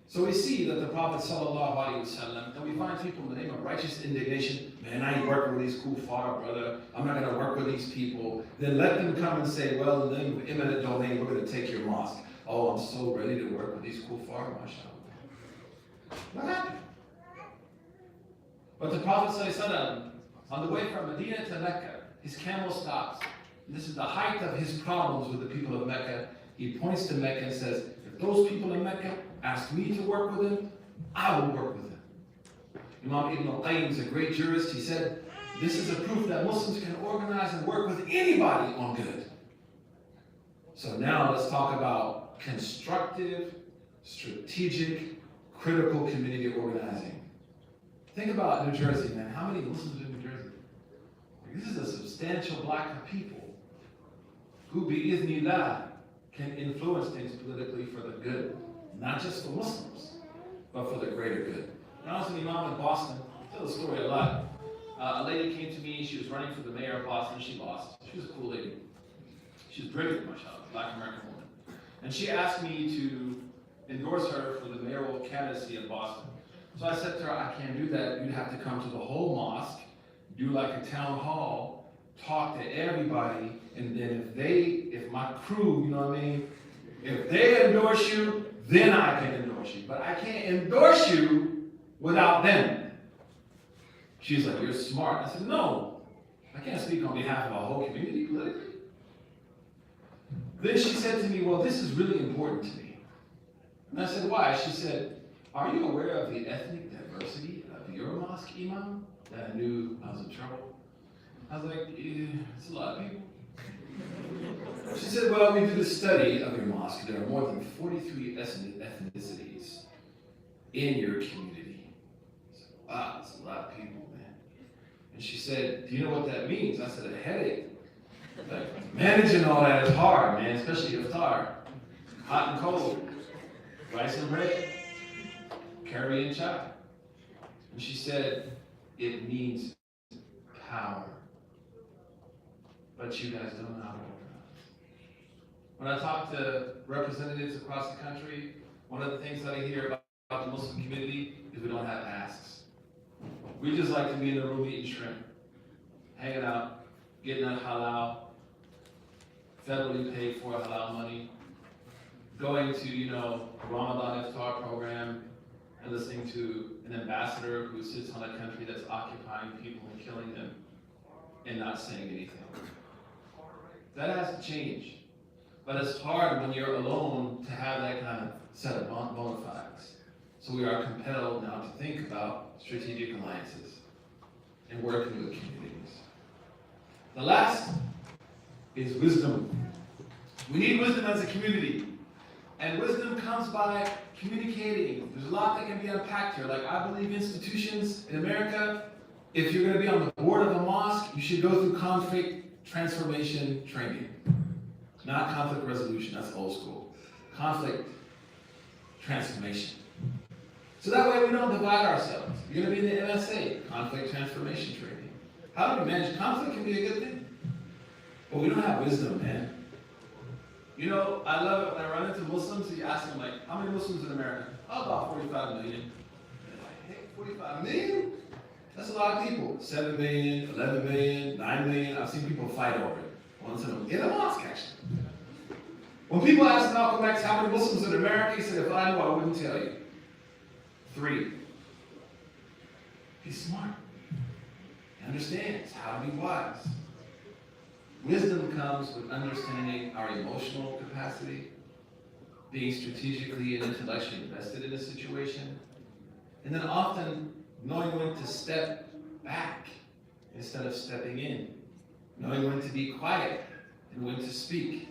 So we see that the Prophet ﷺ, that we find people in the name of righteous indignation, man, I ain't working with these kuffar, brother. I'm not going to work with these people. Then let them come and say, well, in the name of eminent domain, we're going to take your mosque. Oh, I'm so ready to work with these kuffar, mashallah. What happened? But the Prophet ﷺ, on the way from Medina to Mecca, his camel stops. This is the height of his problems with the people of Mecca. He points to Mecca and says, if those people in Mecca ask me to work with them, I will work with them. Imam Ibn al-Qayyim is a great jurist. He said, this is a proof that Muslims can organize and work with anybody on good. So now let's talk about constructive, strategic, critical community organizing. Think about New Jersey, man. How many Muslims in New Jersey? This is a substantial block of people who, bi-idhnillah, can influence things politically for the good. Not just for Muslims, but for the greater good. When I was an Imam in Boston, I tell the story a lot. A lady came to me, she was running for the mayor of Boston, she lost. She was a cool lady. She was brilliant, mashallah, Black American woman. And she asked me to endorse her for the mayoral candidacy in Boston. So I said to her, I can't do that. You'd have to come to the whole mosque, do like a town hall, talk to everybody, and then if my crew, you know what I mean, if they endorse you, then I can endorse you. But I can't endorse you without them. She's like, you're smart. I said, no, I can't speak on behalf of a whole community politically. Then she said to me, well, this is really important to me. And I said, why? She said, are you aware of the ethnic diversity of your mosque, Imam? That I knew I was in trouble. I was like, it's a lot of people. She said, well, we did a study of your mosque. There are more than 43 ethnicities in your community. I said, wow, that's a lot of people, man. And she said, do you know what that means? I said, a headache. Like, managing all that is hard, man, especially iftar. Hot and cold. Rice and bread. Curry and chop. And she said, it means power. But you guys don't know how to organize. When I talk to representatives across the country, one of the things that I hear about the Muslim community is we don't have asks. We just like to be in the room eating shrimp, hanging out, getting that halal, federally paid for halal money, going to, Ramadan iftar program and listening to an ambassador who sits on a country that's occupying people and killing them and not saying anything. That has to change. But it's hard when you're alone to have that kind of set of bona fides. So we are compelled now to think about strategic alliances and working with communities. The last is wisdom. We need wisdom as a community. And wisdom comes by communicating. There's a lot that can be unpacked here. Like, I believe institutions in America, if you're going to be on the board of a mosque, you should go through conflict transformation training. Not conflict resolution, that's old school. Conflict transformation. So that way we don't divide ourselves. You're going to be in the MSA, conflict transformation training. How do we manage conflict? Can be a good thing. But we don't have wisdom, man. I love it when I run into Muslims, you ask them, like, how many Muslims in America? Oh, about 45 million. They're like, hey, 45 million? That's a lot of people. 7 million, 11 million, 9 million. I've seen people fight over it. Once in a mosque, actually. When people ask Malcolm X how many Muslims in America, he said, if I knew, I wouldn't tell you. 3. He's smart. He understands how to be wise. Wisdom comes with understanding our emotional capacity, being strategically and intellectually invested in a situation, and then often knowing when to step back instead of stepping in, knowing when to be quiet and when to speak.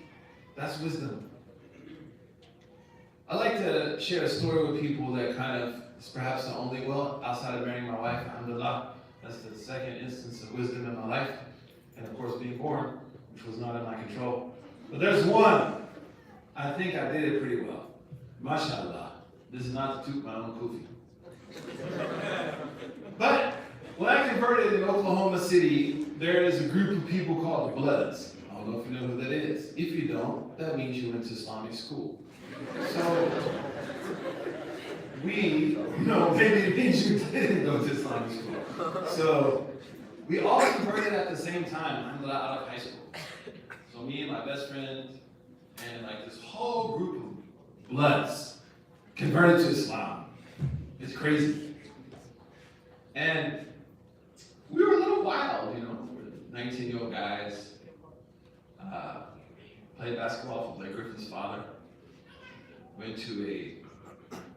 That's wisdom. I like to share a story with people that kind of is perhaps the only, outside of marrying my wife, alhamdulillah, that's the second instance of wisdom in my life, and of course being born, which was not in my control. But there's one. I think I did it pretty well. Mashallah. This is not to toot my own kufi. But when I converted in Oklahoma City, there is a group of people called the Bloods. I don't know if you know who that is. If you don't, that means you went to Islamic school. So we, maybe it means you didn't go to Islamic school. So we all converted at the same time, alhamdulillah, out of high school. So me and my best friend and like this whole group of bloods converted to Islam. It's crazy. And we were a little wild, we were 19-year-old guys. Played basketball for Blake Griffin's father. Went to a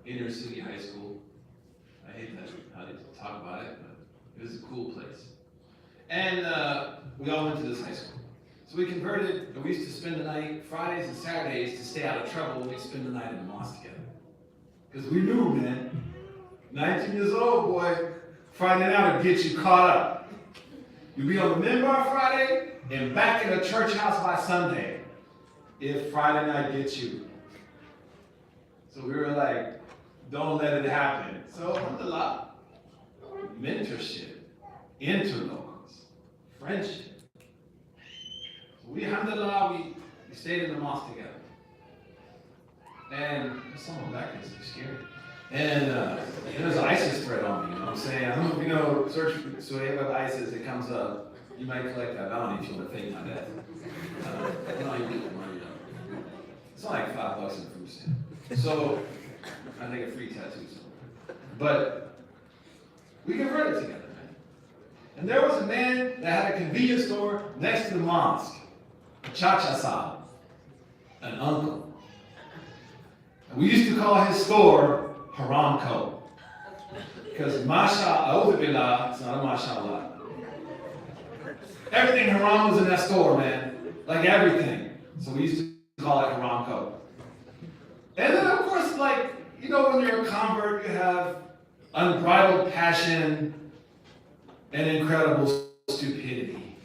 inner city high school. I hate how they talk about it, but it was a cool place. And we all went to this high school. So we converted, and we used to spend the night, Fridays and Saturdays, to stay out of trouble. We'd spend the night in the mosque together. Because we knew, man, 19 years old, boy, Friday night would get you caught up. You'd be on the minbar Friday and back in the church house by Sunday, if Friday night gets you. So we were like, don't let it happen. So, alhamdulillah, mentorship, interlocals, friendship. So we, alhamdulillah, we stayed in the mosque together. And there's someone back there, it's scary. And there's an ISIS threat on me, you know what I'm saying? Search Suhaib of ISIS, it comes up. You might collect that bounty if you want to fake my death. You get the money though. It's not like $5 in a food stamp. So, I think a free tattoo somewhere. But we converted together, man. And there was a man that had a convenience store next to the mosque, a cha-cha sahib, an uncle. And we used to call his store Haram Co. Because mashallah, it's not a mashallah. Everything haram was in that store, man. Like everything. So we used to call it Haram Co. And then, of course, when you're a convert, you have unbridled passion and incredible stupidity,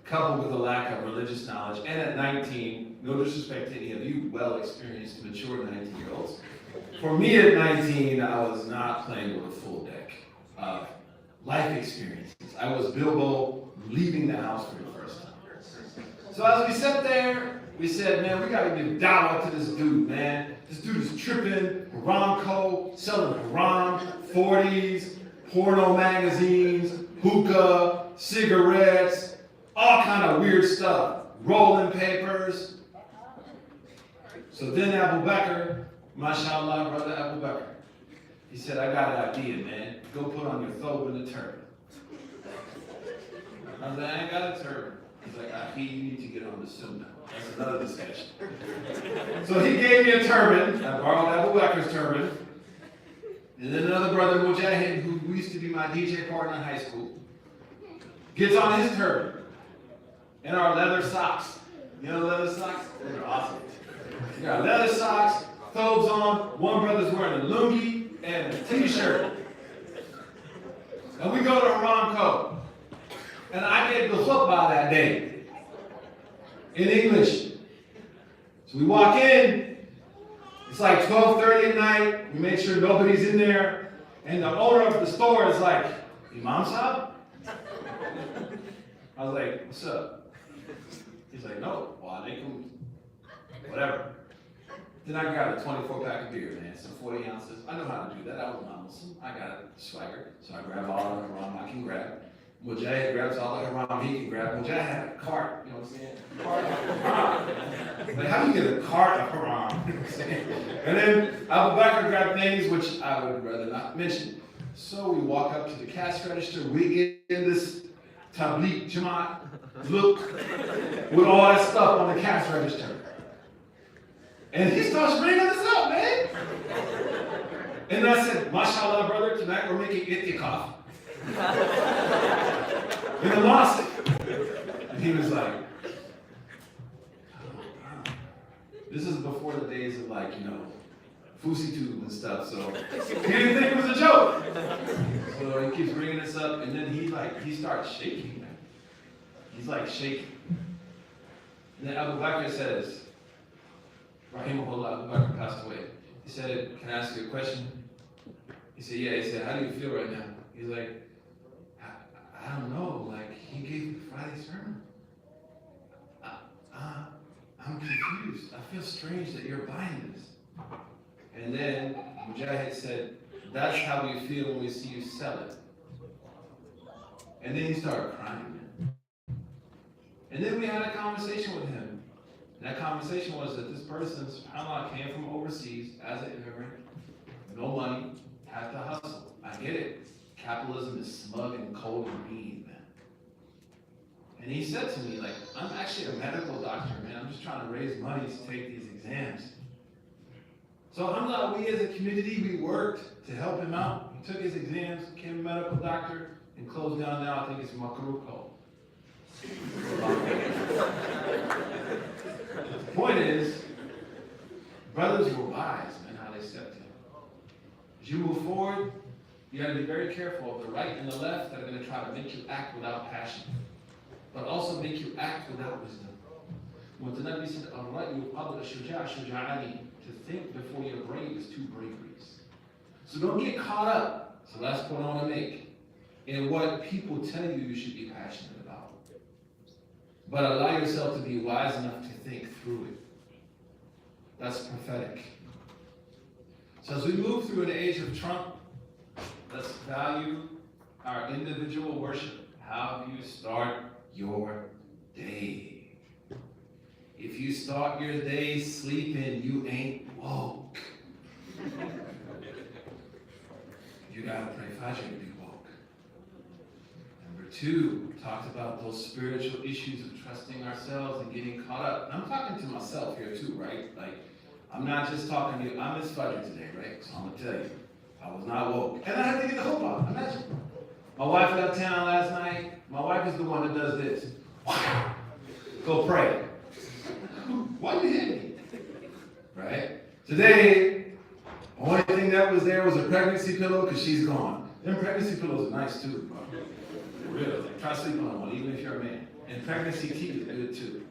coupled with a lack of religious knowledge. And at 19, no disrespect to any of you well-experienced, mature 19-year-olds, for me at 19, I was not playing with a full deck of life experiences. I was Bilbo leaving the house for the first time. So as we sat there, we said, man, we gotta give dawah to this dude, man. This dude is tripping, Haram Co, selling haram, 40s, porno magazines, hookah, cigarettes, all kind of weird stuff, rolling papers. So then Abu Bakr, mashallah, brother Abu Bakr, he said, I got an idea, man. Go put on your thobe and a turban. I was like, I ain't got a turban. He's like, you need to get on the sunnah. That's another discussion. So he gave me a turban. I borrowed Abu Bakr's turban. And then another brother, Mujahid, who used to be my DJ partner in high school, gets on his turban and our leather socks. You know the leather socks? They're awesome. We got leather socks, thobes on. One brother's wearing a lungi and a t-shirt. And we go to Haram Co. And I gave the khutbah that day in English. So we walk in, it's like 12:30 at night, we make sure nobody's in there, and the owner of the store is like, Imam Sahib? I was like, what's up? He's like, no, wa alaikum, whatever. Then I grabbed a 24-pack of beer, man, some 40 ounces. I know how to do that, I was not Muslim, I got a swagger, so I grab all the haram I can grab. Mujahid grabs all the haram he can grab. Mujahid had a cart, you know what I'm saying? A cart of haram. Like, how do you get a cart of haram? You know what I'm saying? And then Abu Bakr grabbed things which I would rather not mention. So we walk up to the cash register. We in this Tabligh Jamaat look with all that stuff on the cash register. And he starts ringing us up, man. And then I said, mashallah, brother, tonight we're making itikaf. In the mosque. And he was like, this is before the days of Fousey Tube and stuff, so he didn't think it was a joke. So he keeps bringing us up, and then he starts shaking, man. He's like shaking. And then Abu Bakr says, Rahimahullah, Abu Bakr passed away. He said, can I ask you a question? He said, yeah. He said, how do you feel right now? He's like, I don't know, he gave me Friday's sermon. I'm confused. I feel strange that you're buying this. And then Mujahid said, that's how we feel when we see you sell it. And then he started crying. And then we had a conversation with him. And that conversation was that this person, subhanAllah, came from overseas as an immigrant, no money, had to hustle. I get it. Capitalism is smug and cold and mean, man. And he said to me, like, I'm actually a medical doctor, man. I'm just trying to raise money to take these exams. So alhamdulillah, we as a community, we worked to help him out. He took his exams, became a medical doctor, and closed down now, I think it's Makruko. The point is, brothers were wise, man, how they stepped in. As you move forward, you got to be very careful of the right and the left that are going to try to make you act without passion, but also make you act without wisdom. When the Nabi said, to think before you're brave is two braveries. So don't get caught up, so that's what I want to make, in what people tell you you should be passionate about. But allow yourself to be wise enough to think through it. That's prophetic. So as we move through an age of Trump, let's value our individual worship. How do you start your day? If you start your day sleeping, you ain't woke. You gotta pray Fajr to be woke. Number two, talked about those spiritual issues of trusting ourselves and getting caught up. And I'm talking to myself here too, right? Like, I'm not just talking to you. I missed Fajr today, right? So I'm gonna tell you, I was not woke. And I had to get the hope out. Imagine. My wife left town last night. My wife is the one that does this. Go pray. Why you hit me? Right? Today, the only thing that was there was a pregnancy pillow because she's gone. Them pregnancy pillows are nice too, bro. For real. Like, try sleeping on one, even if you're a man. And pregnancy tea is good too.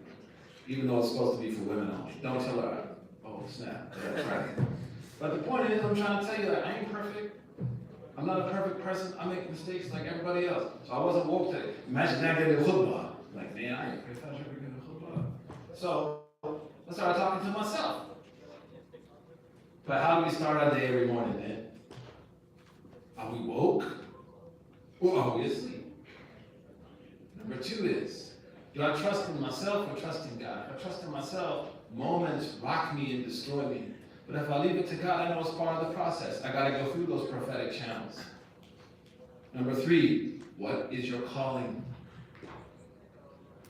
Even though it's supposed to be for women only. Don't tell her, oh snap, that's right. But the point is, I'm trying to tell you that I ain't perfect. I'm not a perfect person. I make mistakes like everybody else. So I wasn't woke today. Imagine that getting a khutbah. Like, man, I ain't if I should get a khutbah. So I started talking to myself. But how do we start our day every morning, man? Are we woke? Or are we asleep? Number two is, do I trust in myself or trust in God? If I trust in myself, moments rock me and destroy me. But if I leave it to God, I know it's part of the process. I got to go through those prophetic channels. Number three, what is your calling?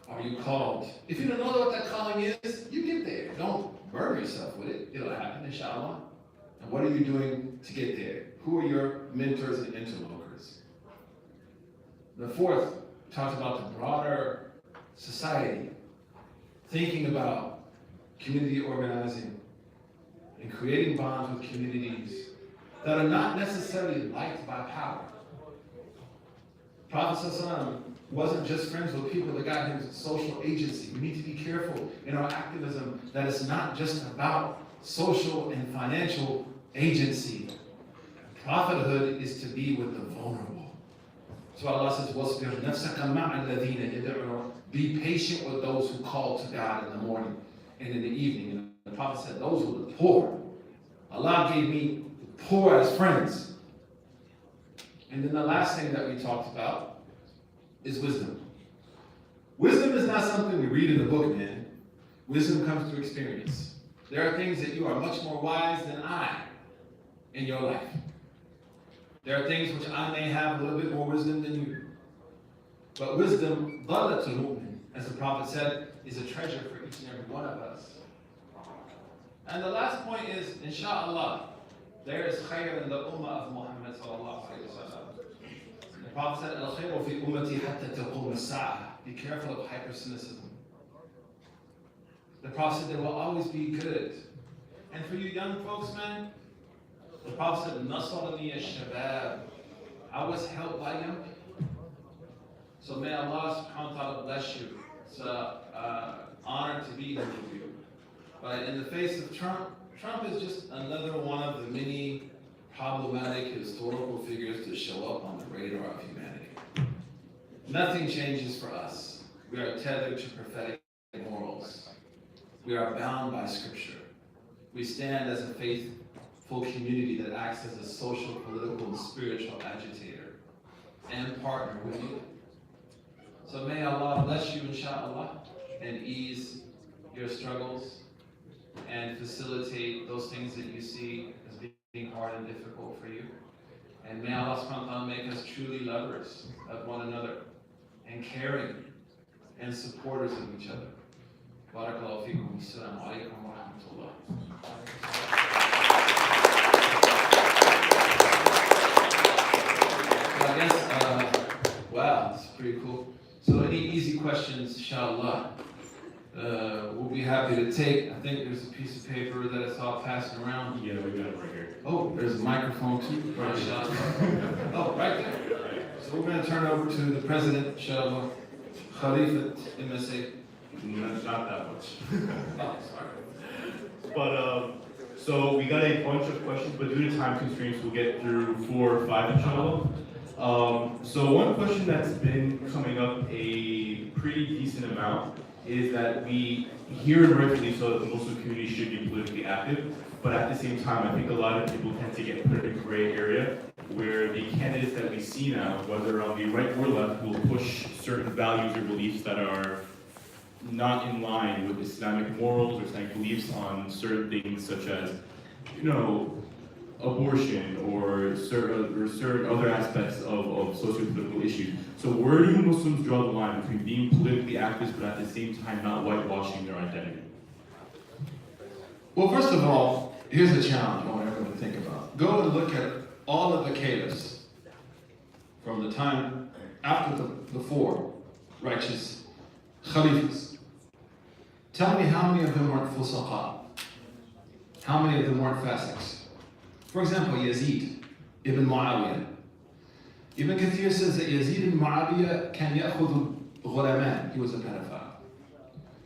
Are you called? If you don't know what that calling is, you get there. Don't burn yourself with it. It'll happen, inshallah. And what are you doing to get there? Who are your mentors and interlocutors? The fourth talks about the broader society, thinking about community organizing and creating bonds with communities that are not necessarily liked by power. Prophet ﷺ wasn't just friends with people that got him social agency. We need to be careful in our activism that it's not just about social and financial agency. Prophethood is to be with the vulnerable. So Allah says, وَاصْبِرْ نَفْسَكَ مَعَ الَّذِينَ يَدْعُونَ Be patient with those who call to God in the morning and in the evening. And the Prophet said, those were the poor. Allah gave me the poor as friends. And then the last thing that we talked about is wisdom. Wisdom is not something we read in the book, man. Wisdom comes through experience. There are things that you are much more wise than I in your life. There are things which I may have a little bit more wisdom than you. But wisdom, as the Prophet said, is a treasure for each and every one of us. And the last point is, inshallah, there is khair in the ummah of Muhammad sallallahu alayhi wa sallam. The Prophet said, al-khairu fi ummati hatta taqum as-sa'ah. Be careful of hypercynicism. The Prophet said there will always be good. And for you young folks, man, the Prophet said, nasarani ash-shabab. I was helped by young people. So may Allah subhanahu wa ta'ala bless you. It's an honor to be here with you. But in the face of Trump, Trump is just another one of the many problematic historical figures to show up on the radar of humanity. Nothing changes for us. We are tethered to prophetic morals. We are bound by Scripture. We stand as a faithful community that acts as a social, political, and spiritual agitator and partner with you. So may Allah bless you, inshallah, and ease your struggles and facilitate those things that you see as being hard and difficult for you. And may Allah subhanahu wa ta'ala make us truly lovers of one another and caring and supporters of each other. Barakallahu feekum. Assalamu alaikum wa rahmatullah. So I guess, wow, that's pretty cool. So any easy questions, inshallah, we'll be happy to take. I think there's a piece of paper that I saw passing around. Yeah, we got it right here. Oh, there's a microphone too. Right, inshallah. Oh, right there. So we're going to turn over to the president, inshallah, Khalifat MSA. Not that much. Oh, sorry. But, so we got a bunch of questions, but due to time constraints, we'll get through 4 or 5 inshallah. So one question that's been coming up a pretty decent amount is that we hear and rightfully so that the Muslim community should be politically active, but at the same time, I think a lot of people tend to get put in a gray area where the candidates that we see now, whether on the right or left, will push certain values or beliefs that are not in line with Islamic morals or Islamic beliefs on certain things such as, abortion or certain other aspects of socio-political issues. So where do Muslims draw the line between being politically active but at the same time not whitewashing their identity? Well, first of all, here's a challenge I want everyone to think about. Go and look at all of the caliphs from the time after the 4 righteous Khalifas. Tell me how many of them weren't fusaqa? How many of them weren't fasiqs? For example, Yazid ibn Muawiyah. Ibn Kathir says that Yazid ibn Muawiyah can ya'khudhu ghulaman. He was a pedophile.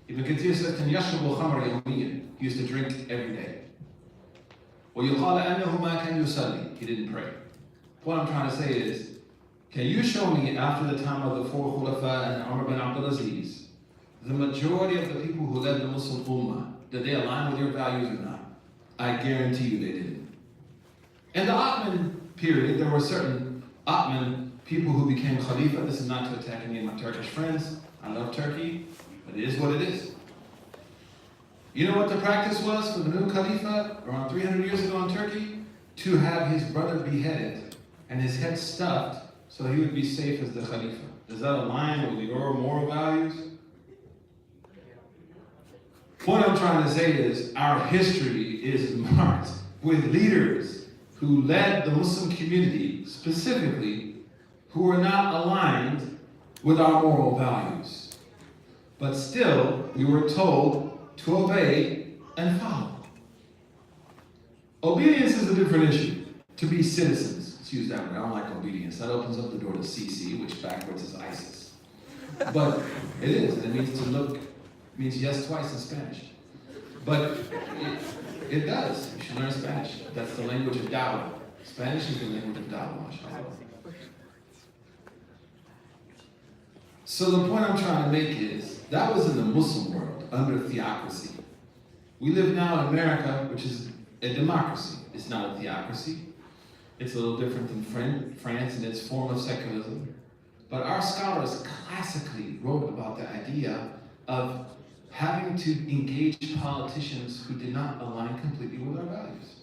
Ibn Kathir says can yashrabu khamr yawmiyan. He used to drink every day. وَيُقَالَ أَنَّهُ مَا كَانْ يُصَلِّي. He didn't pray. What I'm trying to say is, can you show me after the time of the 4 Khulafa and Umar bin Abdul Aziz, the majority of the people who led the Muslim Ummah, did they align with your values or not? I guarantee you they didn't. In the Ottoman period, there were certain Ottoman people who became Khalifa. This is not to attack any of my Turkish friends. I love Turkey, but it is what it is. You know what the practice was for the new Khalifa around 300 years ago in Turkey? To have his brother beheaded and his head stuffed so he would be safe as the Khalifa. Does that align with your moral values? What I'm trying to say is our history is marked with leaders who led the Muslim community, specifically, who were not aligned with our moral values. But still, we were told to obey and follow. Obedience is a different issue. To be citizens, let's use that word. I don't like obedience. That opens up the door to CC, which backwards is ISIS. But it is, and it means to look, it means yes twice in Spanish. But it does. You should learn Spanish. That's the language of dawah. Spanish is the language of dawah, mashallah. So the point I'm trying to make is, that was in the Muslim world, under theocracy. We live now in America, which is a democracy. It's not a theocracy. It's a little different than France in its form of secularism. But our scholars classically wrote about the idea of having to engage politicians who did not align completely with our values.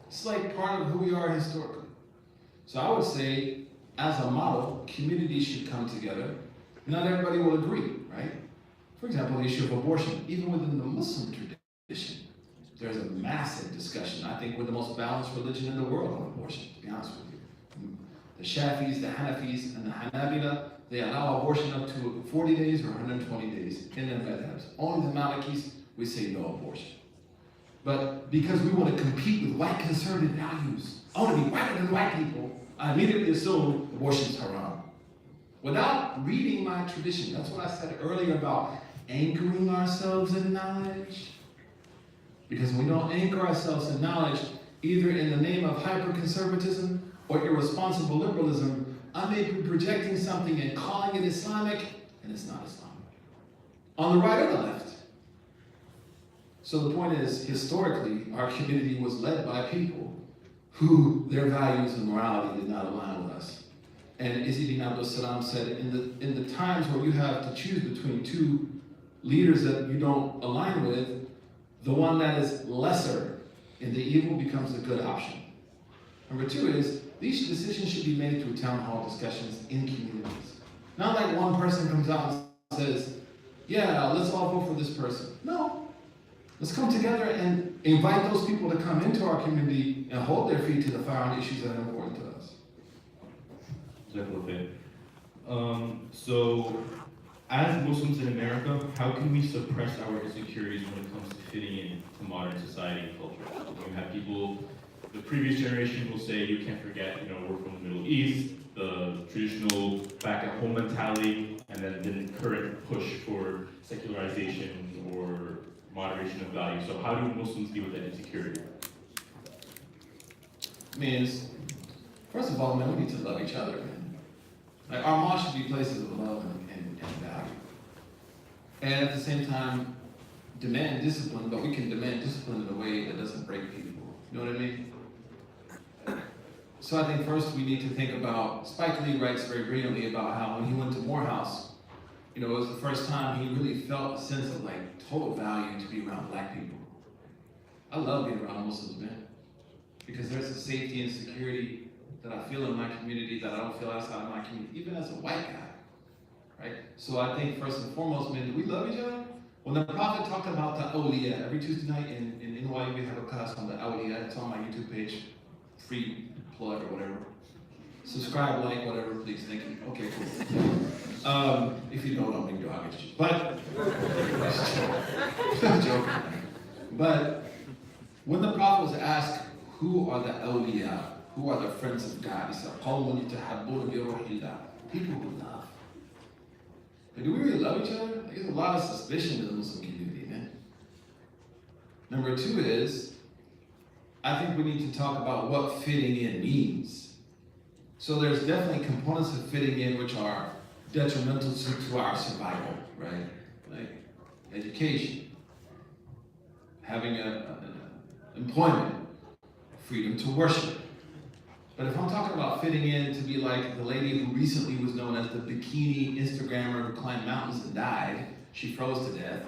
It's like part of who we are historically. So I would say, as a model, communities should come together. Not everybody will agree, right? For example, the issue of abortion. Even within the Muslim tradition, there's a massive discussion. I think we're the most balanced religion in the world on abortion, to be honest with you. The Shafis, the Hanafis, and the Hanabila, they allow abortion up to 40 days or 120 days in their madhabs. Only the Malikis, we say no abortion. But because we want to compete with white conservative values, I want to be whiter than white people, I immediately assume abortion is haram. Without reading my tradition, that's what I said earlier about anchoring ourselves in knowledge. Because when we don't anchor ourselves in knowledge, either in the name of hyper-conservatism or irresponsible liberalism, I may be projecting something and calling it Islamic, and it's not Islamic. On the right or the left, So the point is, historically, our community was led by people who their values and morality did not align with us. And Izzy bin Abdul Salam said, in the times where you have to choose between two leaders that you don't align with, the one that is lesser in the evil becomes the good option. Number two is, these decisions should be made through town hall discussions in communities. Not like one person comes out and says, yeah, let's all vote for this person. No. Let's come together and invite those people to come into our community and hold their feet to the fire on issues that are important to us. Definitely. So, as Muslims in America, how can we suppress our insecurities when it comes to fitting in to modern society and culture? You have people, the previous generation will say, you can't forget, we're from the Middle East, the traditional back at home mentality, and then the current push for secularization or moderation of value. So how do Muslims deal with that insecurity? First of all, man, we need to love each other, man. Like, our mosque should be places of love and value. And at the same time, demand discipline, but we can demand discipline in a way that doesn't break people. You know what I mean? So I think first we need to think about, Spike Lee writes very brilliantly about how when he went to Morehouse, it was the first time he really felt a sense of total value to be around black people. I love being around Muslims, man, because there's a safety and security that I feel in my community that I don't feel outside of my community, even as a white guy, right? So I think first and foremost, man, do we love each other? When the Prophet talked about the awliya, every Tuesday night in NYU we have a class on the awliya. It's on my YouTube page, free plug or whatever. Subscribe, like, whatever, please, thank you. Okay, cool. If you don't, I'll make your against you. But, I'm joking. But, when the Prophet was asked, who are the awliya, who are the friends of God, he said, قَوْمٌ يَتَحَبُّونَ بِرُوحِ اللَّهِ, people who love. But do we really love each other? There's a lot of suspicion in the Muslim community, man. Number two is, I think we need to talk about what fitting in means. So there's definitely components of fitting in which are detrimental to our survival, right? Like education, having employment, freedom to worship. But if I'm talking about fitting in to be like the lady who recently was known as the bikini Instagrammer who climbed mountains and died, she froze to death.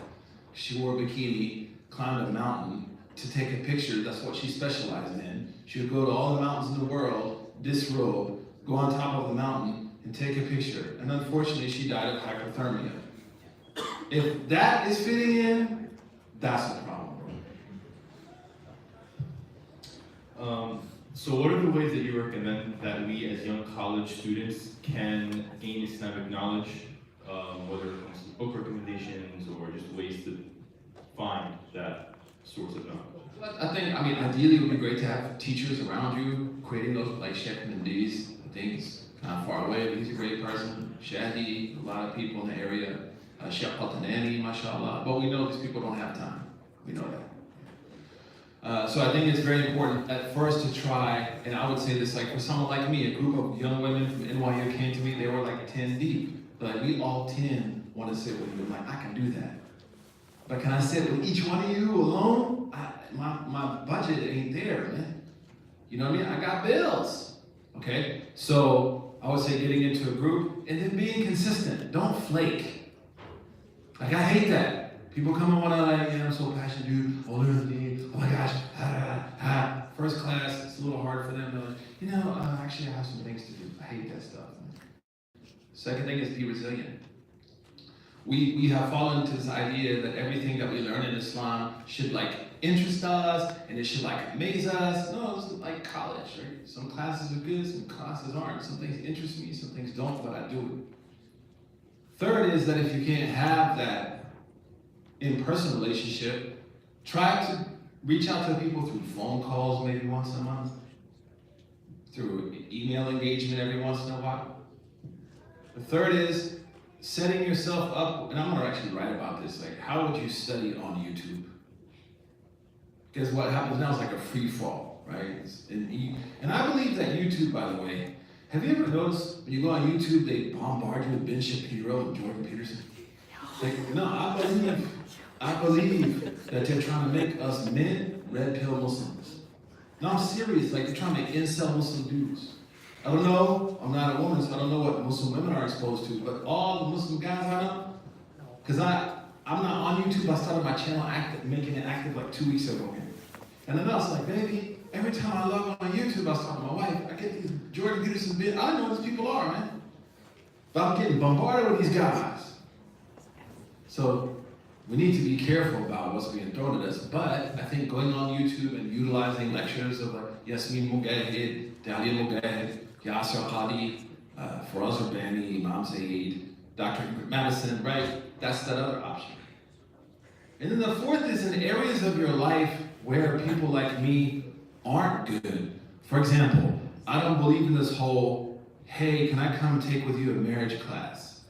She wore a bikini, climbed a mountain to take a picture. That's what she specialized in. She would go to all the mountains in the world, disrobe, go on top of the mountain and take a picture. And unfortunately, she died of hypothermia. If that is fitting in, that's a problem. So what are the ways that you recommend that we as young college students can gain Islamic knowledge, whether it comes to book recommendations or just ways to find that source of knowledge? I think, ideally it would be great to have teachers around you creating those, like Sheikh Mendiz. I think he's kind of far away, but he's a great person. Shadi, a lot of people in the area. Sheikh Qatanani, mashallah. But we know these people don't have time. We know that. So I think it's very important at first to try, and I would say this for someone like me, a group of young women from NYU came to me, they were 10 deep. But we all 10 want to sit with you. I can do that. But can I sit with each one of you alone? My budget ain't there, man. You know what I mean? I got bills. Okay? So I would say getting into a group and then being consistent. Don't flake. I hate that. People come and want to I'm so passionate, dude. Oh, my gosh. First class, it's a little hard for them. Actually I have some things to do. I hate that stuff. Second thing is be resilient. We have fallen into this idea that everything that we learn in Islam should interest us and it should amaze us. No, it's like college, right? Some classes are good, some classes aren't. Some things interest me, some things don't, but I do it. Third is that if you can't have that in-person relationship, try to reach out to people through phone calls maybe once a month, through email engagement every once in a while. The third is setting yourself up, and I'm going to actually write about this, how would you study on YouTube? Because what happens now is a free fall, right? And I believe that YouTube, by the way, have you ever noticed when you go on YouTube, they bombard you with Ben Shapiro and Jordan Peterson? No, I believe I believe that they're trying to make us men red pill Muslims. No, I'm serious. Like they're trying to make incel Muslim dudes. I don't know. I'm not a woman, so I don't know what Muslim women are exposed to. But all the Muslim guys I know, because I'm not on YouTube. I started my channel making it active like 2 weeks ago. And then I was like, baby, every time I log on YouTube, I was talking to my wife. I get these Jordan Peterson bits. I know who these people are, man. But I'm getting bombarded with these guys. So we need to be careful about what's being thrown at us. But I think going on YouTube and utilizing lectures of like Yasmin Mogahed, Dalia Mogahed, Yasser Hadi, Faraz Rabbani, Imam Zaid, Dr. Madison, right? That's that other option. And then the fourth is in areas of your life where people like me aren't good. For example, I don't believe in this whole, hey, can I come take with you a marriage class?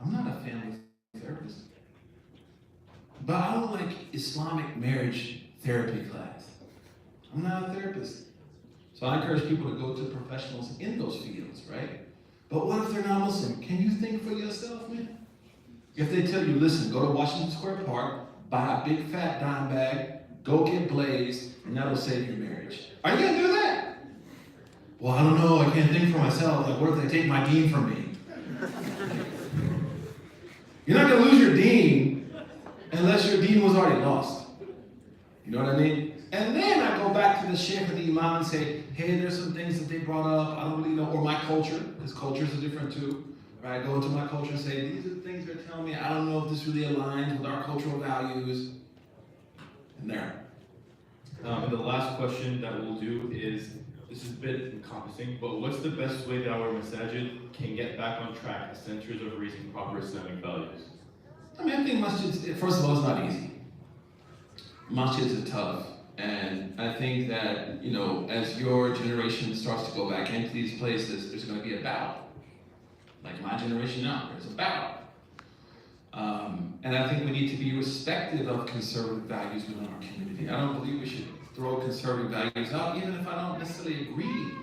I'm not a family therapist. But I don't like Islamic marriage therapy class. I'm not a therapist. So I encourage people to go to professionals in those fields, right? But what if they're not Muslim? Can you think for yourself, man? If they tell you, listen, go to Washington Square Park, buy a big fat dime bag, go get blazed, and that'll save your marriage. Are you gonna do that? Well, I don't know, I can't think for myself. Like, what if they take my deen from me? You're not gonna lose your deen unless your deen was already lost. You know what I mean? And then I go back to the sheikh or the imam and say, hey, there's some things that they brought up, I don't really know, or my culture, because cultures are different too. Right? I go into my culture and say, these are the things they're telling me, I don't know if this really aligns with our cultural values. And there. And the last question that we'll do is, this is a bit encompassing, but what's the best way that our masajid can get back on track as centers of raising proper Islamic values? I mean, I think masjids, first of all, it's not easy. Masjids are tough. And I think that, you know, as your generation starts to go back into these places, there's going to be a battle. Like my generation now, there's a battle. And I think we need to be respectful of conservative values within our community. I don't believe we should throw conservative values out, even if I don't necessarily agree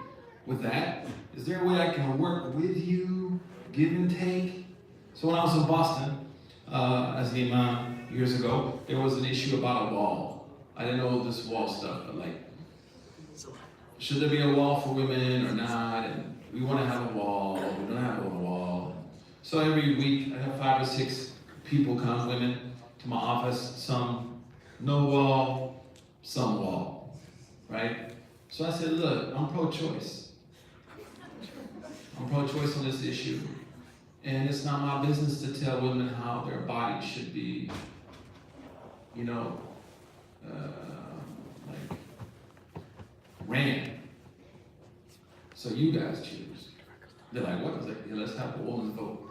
with that. Is there a way I can work with you, give and take? So when I was in Boston, as the Imam years ago, there was an issue about a wall. I didn't know this wall stuff, but like, should there be a wall for women or not? And we want to have a wall, we don't have a wall. So every week, I have 5 or 6 people come, women, to my office, some no wall, some wall, right? So I said, look, I'm pro-choice. I'm pro-choice on this issue. And it's not my business to tell women how their bodies should be, you know, like, ran. So you guys choose. They're like, what? I was like, yeah, let's have a woman's vote.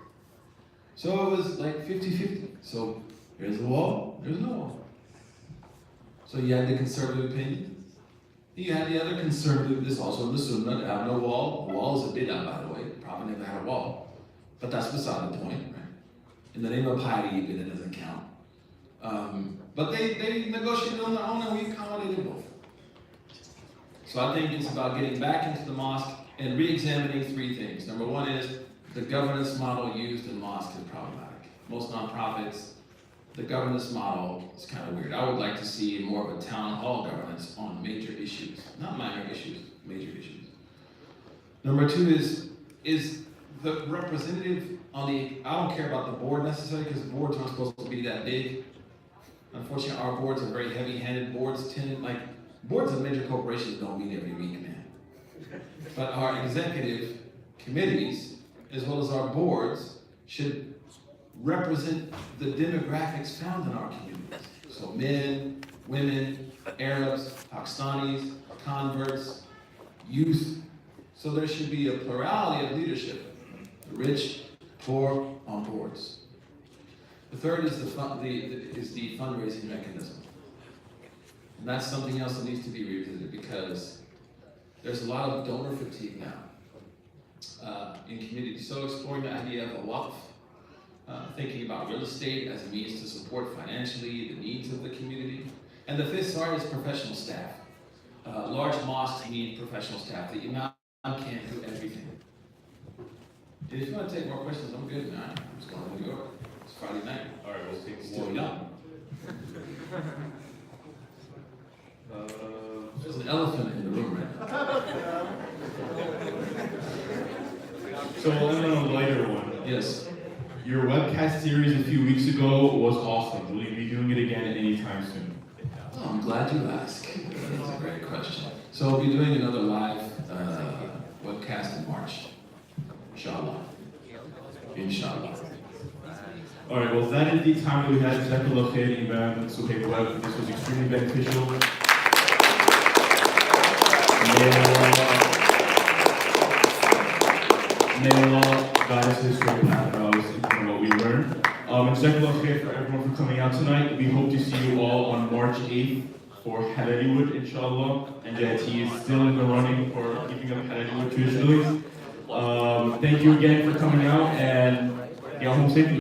So it was like 50-50. So here's the wall, there's no wall. So you had the conservative opinion. You had the other conservative, this also the Sunnah, to have no wall. The wall is a bid'ah, by the way. The Prophet never had a wall. But that's beside the point, right? In the name of piety, bid'ah doesn't count. But they negotiated on their own and we accommodated both. So I think it's about getting back into the mosque and re-examining 3 things. Number 1 is the governance model used in mosques is problematic. Most nonprofits, the governance model is kind of weird. I would like to see more of a town hall governance on major issues, not minor issues, major issues. Number 2 is the representative on the, I don't care about the board necessarily because boards aren't supposed to be that big. Unfortunately, our boards are very heavy-handed. Boards of major corporations don't meet every week, man. But our executive committees, as well as our boards, should represent the demographics found in our communities. So men, women, Arabs, Pakistanis, converts, youth. So there should be a plurality of leadership, the rich, poor, on boards. The third is the fundraising mechanism. And that's something else that needs to be revisited because there's a lot of donor fatigue now in communities. So exploring the idea of a waqf, thinking about real estate as a means to support financially the needs of the community. And the 5th, sorry, is professional staff. Large mosques need professional staff. The imam can't do everything. And if you want to take more questions, I'm good, man. I'm just going to New York. It's Friday night. All right, we'll take Still one. young. There's an elephant in the room right now. So we'll end on a lighter one. Yes. Your webcast series a few weeks ago was awesome. Will you be doing it again anytime soon? Oh, I'm glad you asked. That's a great question. So we'll be doing another live webcast in March. Inshallah. Inshallah. Alright, well that is the time that we had. Jazakallah khair, Imam, Suhaib, Webb. This was extremely beneficial. May Allah guide us to the straight path of what we learned. And Jazakallah khair for everyone for coming out tonight. We hope to see you all on March 8th for Halaliwood, inshallah. And JIT is still in the running for keeping up Halaliwood traditionally. Thank you again for coming out and get home safely.